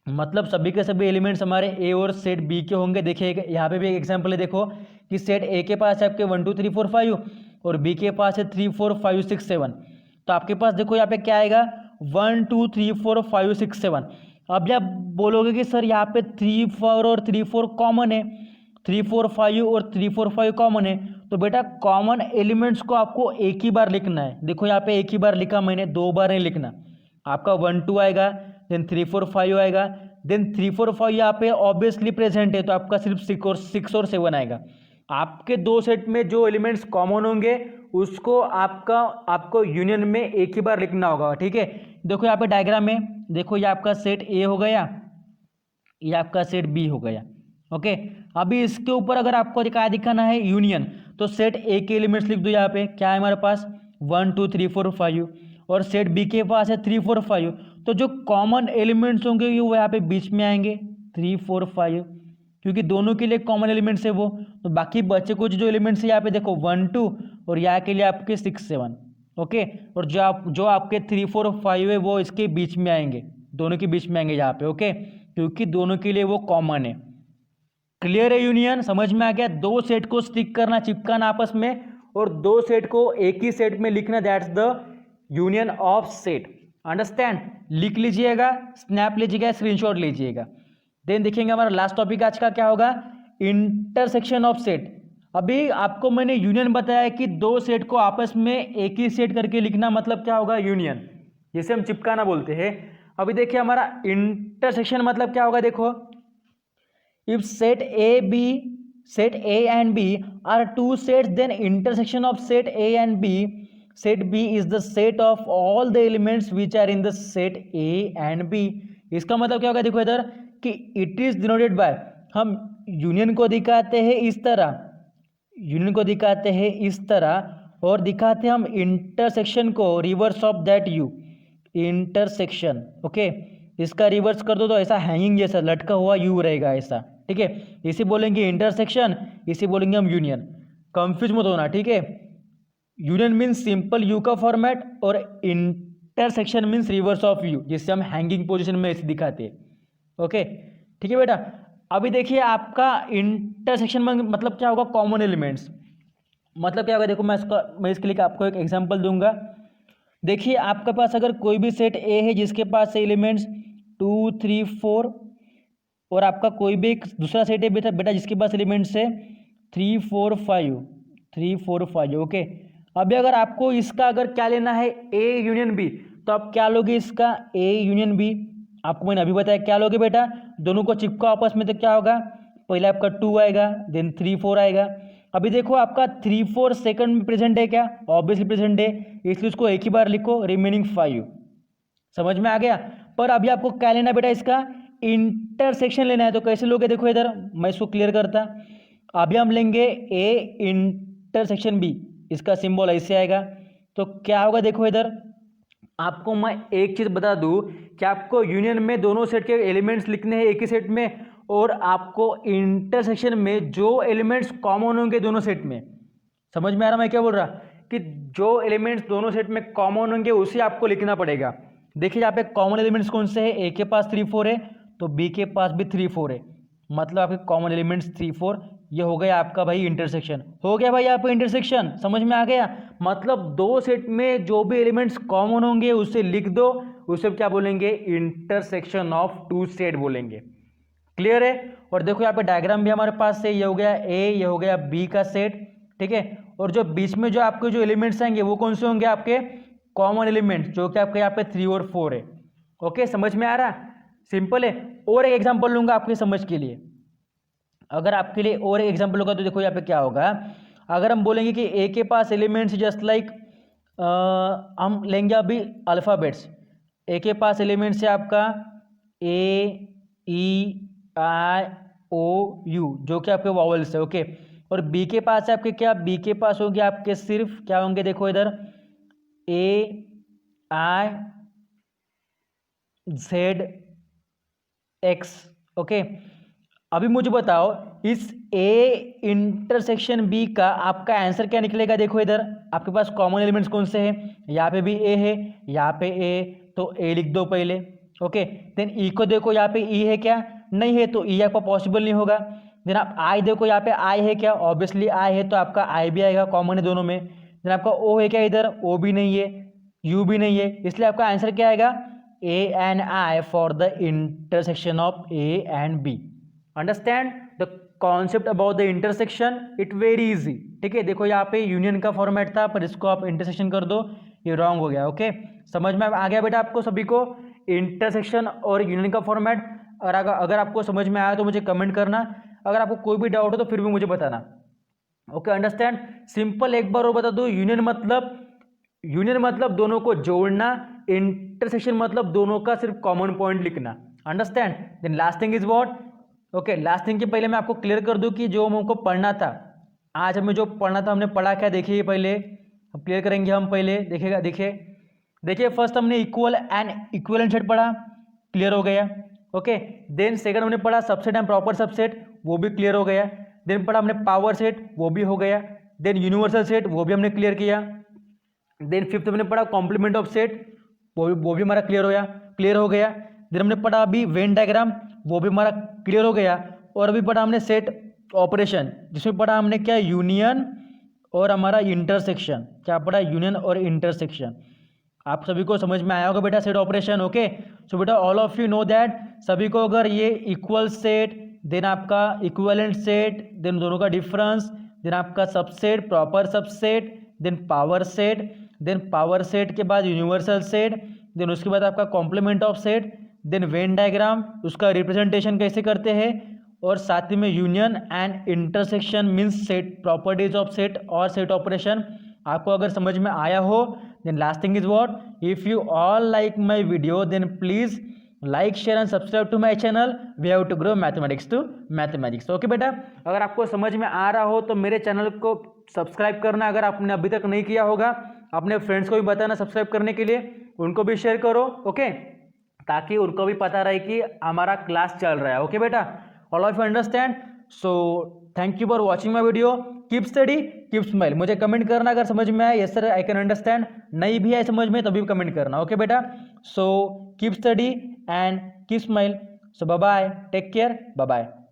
मतलब सभी के सभी एलिमेंट्स हमारे ए और सेट बी के होंगे। देखिए यहाँ पे भी एक एग्जांपल है, देखो कि सेट ए के पास है आपके 1 2 3 4 5 और बी के पास है 3 4 5 6 7। तो आपके पास देखो यहाँ पे क्या आएगा 1 2 3 4 5 6 7। अब आप बोलोगे कि सर यहाँ पे 3 4 और 3 4 कॉमन है, 3 4 5 और 3 4 5 कॉमन है। तो बेटा कॉमन एलिमेंट्स को आपको एक ही बार लिखना है। देखो यहाँ पे एक ही बार लिखा मैंने, दो बार नहीं लिखना। आपका 1 2 आएगा, देन 3 4 5 आएगा, देन 3 4 5 यहाँ पे ऑब्वियसली प्रेजेंट है तो आपका सिर्फ 6 और 7 आएगा। आपके दो सेट में जो एलिमेंट्स कॉमन होंगे उसको आपको यूनियन में एक ही बार लिखना होगा, ठीक है। देखो यहाँ पे डायग्राम में देखो, ये आपका सेट ए हो गया, ये आपका सेट बी हो गया, ओके। अभी इसके ऊपर अगर आपको क्या दिखाना है यूनियन, तो सेट ए के एलिमेंट्स लिख दो। यहाँ पे क्या है हमारे पास 1 2 3 4 5 और सेट बी के पास है 3 4 5। तो जो कॉमन एलिमेंट्स होंगे वो यहाँ पे बीच में आएंगे 3 4 5, क्योंकि दोनों के लिए कॉमन एलिमेंट्स है वो। तो बाकी बचे कुछ जो एलिमेंट्स है यहाँ पे देखो 1 2 और यहाँ के लिए आपके 6 7, ओके। और जो आपके 3 4 5 है वो इसके बीच में आएंगे, दोनों के बीच में आएंगे यहाँ पे, ओके, क्योंकि दोनों के लिए वो कॉमन है। क्लियर है यूनियन, समझ में आ गया। दो सेट को स्टिक करना, चिपकाना आपस में, और दो सेट को एक ही सेट में लिखना, that's the union of set. Understand? लिख लीजिएगा, स्नैप लीजिएगा, स्क्रीनशॉट लीजिएगा। देन देखेंगे हमारा लास्ट टॉपिक आज का क्या होगा, इंटरसेक्शन ऑफ सेट। अभी आपको मैंने यूनियन बताया कि दो सेट को आपस में एक ही सेट करके लिखना, मतलब क्या होगा यूनियन, जिसे हम चिपकाना बोलते हैं। अभी देखिए हमारा इंटरसेक्शन मतलब क्या होगा, देखो if set A and B are two sets, then intersection of set A and B, set B is the set of all the elements which are in the set A and B। इसका मतलब क्या होगा, देखो इधर कि it is denoted bye, हम union को दिखाते हैं इस तरह, यूनियन को दिखाते हैं इस तरह, और दिखाते हैं हम इंटरसेक्शन को reverse of that you, intersection, okay. इसका रिवर्स कर दो तो ऐसा हैंगिंग जैसा लटका हुआ यू रहेगा ऐसा, ठीक है। इसे बोलेंगे इंटरसेक्शन, इसे बोलेंगे हम यूनियन। कंफ्यूज मत होना, ठीक है। यूनियन मीन्स सिंपल यू का फॉर्मेट और intersection means reverse of you, जिससे हम हैंगिंग पोजीशन में ऐसे दिखाते हैं, ओके, ठीक है बेटा। अभी देखिए आपका इंटरसेक्शन में मतलब क्या होगा, कॉमन एलिमेंट्स मतलब क्या होगा, देखो मैं इसके लिए आपको एक एग्जांपल दूंगा। देखिए आपके पास अगर कोई भी सेट ए है जिसके पास एलिमेंट्स 2 3 4, और आपका कोई भी एक दूसरा सेट है बेटा जिसके पास एलिमेंट्स है 3 4 5, ओके। अभी अगर आपको इसका अगर क्या लेना है ए यूनियन बी, तो आप क्या लोगे, इसका ए यूनियन बी। आपको मैंने अभी बताया क्या लोगे बेटा, दोनों को चिपको आपस में, तो क्या होगा, पहले आपका 2 आएगा, देन 3 4 आएगा। अभी देखो आपका 3 4 सेकंड में प्रेजेंट है क्या, ऑब्वियसली प्रेजेंट है, इसलिए उसको एक ही बार लिखो, रिमेनिंग 5। समझ में आ गया। पर अभी आपको क्या लेना बेटा, इसका इंटरसेक्शन लेना है। तो कैसे लोगे, देखो इधर मैं इसको क्लियर करता। अभी हम लेंगे ए इंटरसेक्शन बी, इसका सिंबल ऐसे आएगा। तो क्या होगा, देखो इधर आपको मैं एक चीज बता दूं कि आपको यूनियन में दोनों सेट के एलिमेंट्स लिखने हैं एक ही सेट में, और आपको इंटरसेक्शन में जो एलिमेंट्स कॉमन होंगे दोनों सेट में। समझ में आ रहा मैं क्या बोल रहा, कि जो एलिमेंट्स दोनों सेट में कॉमन होंगे उसे आपको लिखना पड़ेगा। देखिए यहाँ पे कॉमन एलिमेंट्स कौन से हैं, ए के पास 3 4 है तो बी के पास भी 3 4 है, मतलब आपके कॉमन एलिमेंट्स 3 4। ये हो गया आपका भाई इंटरसेक्शन, हो गया भाई आपका इंटरसेक्शन, समझ में आ गया। मतलब दो सेट में जो भी एलिमेंट्स कॉमन होंगे उसे लिख दो, उसे क्या बोलेंगे, इंटरसेक्शन ऑफ टू सेट बोलेंगे। क्लियर है। और देखो यहाँ पे डायग्राम भी हमारे पास है, ये हो गया ए, ये हो गया बी का सेट, ठीक है। और जो बीच में जो आपके जो एलिमेंट्स आएंगे वो कौन से होंगे, आपके कॉमन एलिमेंट्स, जो कि आपके यहाँ पे 3 और 4 है। ओके, समझ में आ रहा, सिंपल है। और एक एग्जांपल लूंगा आपके समझ के लिए, अगर आपके लिए और एक एग्जांपल होगा तो देखो यहाँ पे क्या होगा। अगर हम बोलेंगे कि ए के पास एलिमेंट्स जस्ट लाइक, हम लेंगे अभी अल्फ़ाबेट्स। ए के पास एलिमेंट्स है आपका ए ई आई ओ यू, जो कि आपके वॉवल्स है, ओके। और बी के पास है आपके क्या, बी के पास होंगे आपके सिर्फ क्या होंगे, देखो इधर ए आई जेड एक्स, ओके। अभी मुझे बताओ इस ए इंटरसेक्शन बी का आपका आंसर क्या निकलेगा। देखो इधर आपके पास कॉमन एलिमेंट्स कौन से हैं, यहाँ पे भी ए है, यहाँ पे ए, तो ए लिख दो पहले, ओके। देन ई को देखो, यहाँ पे ई है क्या, नहीं है, तो ई आपका पॉसिबल नहीं होगा। देन आप आई देखो यहाँ पे आई है क्या, ऑब्वियसली आई है तो आपका आई भी आएगा, कॉमन है दोनों में। देन आपका ओ है क्या, इधर ओ भी नहीं है, यू भी नहीं है, इसलिए आपका आंसर क्या आएगा, A and I for the intersection of A and B. Understand the concept about the intersection, it very easy. ठीक है, देखो यहाँ पे यूनियन का फॉर्मेट था, पर इसको आप इंटरसेक्शन कर दो, ये रॉन्ग हो गया। ओके, समझ में आ गया बेटा आपको सभी को इंटरसेक्शन और यूनियन का फॉर्मेट? अगर आपको समझ में आया तो मुझे कमेंट करना, अगर आपको कोई भी डाउट हो तो फिर भी मुझे बताना। Okay, understand. सिंपल एक बार और बता दो, यूनियन मतलब दोनों को जोड़ना, इंटरसेक्शन मतलब दोनों का सिर्फ कॉमन पॉइंट लिखना। Understand. Then last thing is what, okay, last thing के पहले मैं आपको क्लियर कर दूं कि जो हमको पढ़ना था, आज हमें जो पढ़ना था हमने पढ़ा क्या, देखिए पहले क्लियर करेंगे हम। पहले देखिएगा, देखिए फर्स्ट हमने इक्वल एंड इक्विवेलेंट सेट पढ़ा, क्लियर हो गया। ओके, देन सेकंड हमने पढ़ा सबसेट एंड प्रॉपर सबसेट, वो भी क्लियर हो गया। देन पढ़ा हमने पावर सेट, वो भी हो गया। देन यूनिवर्सल सेट, वो भी हमने क्लियर किया। देन फिफ्थ हमने पढ़ा कॉम्प्लीमेंट ऑफ सेट, वो भी हमारा क्लियर हो गया। देन हमने पढ़ा अभी वेन डायग्राम, वो भी हमारा क्लियर हो गया। और अभी पढ़ा हमने सेट ऑपरेशन, जिसमें पढ़ा हमने क्या, यूनियन और हमारा इंटरसेक्शन। क्या पढ़ा, यूनियन और इंटरसेक्शन। आप सभी को समझ में आया होगा बेटा सेट ऑपरेशन। ओके, सो बेटा all of you know that, सभी को अगर ये इक्वल सेट, देन आपका इक्विवेलेंट सेट, देन दोनों का डिफरेंस, देन आपका subset, proper subset, then power set के बाद यूनिवर्सल सेट, देन उसके बाद आपका complement of set, then Venn diagram, उसका रिप्रेजेंटेशन कैसे करते हैं, और साथ ही में union and intersection means set properties of set और सेट ऑपरेशन। आपको अगर समझ में आया हो, then last thing is what, if you all like my video then please like, share and subscribe to my channel we have to grow mathematics to mathematics। Okay बेटा, अगर आपको समझ में आ रहा हो तो मेरे चैनल को सब्सक्राइब करना, अगर आपने अभी तक नहीं किया होगा अपने फ्रेंड्स को भी बताना सब्सक्राइब करने के लिए, उनको भी शेयर करो। ओके, ताकि उनको भी पता रहे कि हमारा क्लास चल रहा है। ओके बेटा, all of you understand. So thank you for watching my video, keep study keep smile. मुझे कमेंट करना अगर समझ में आया, yes sir I can understand, नहीं भी आए समझ में तभी भी कमेंट करना। ओके बेटा, so keep study and keep smile. So bye bye, take care, bye bye.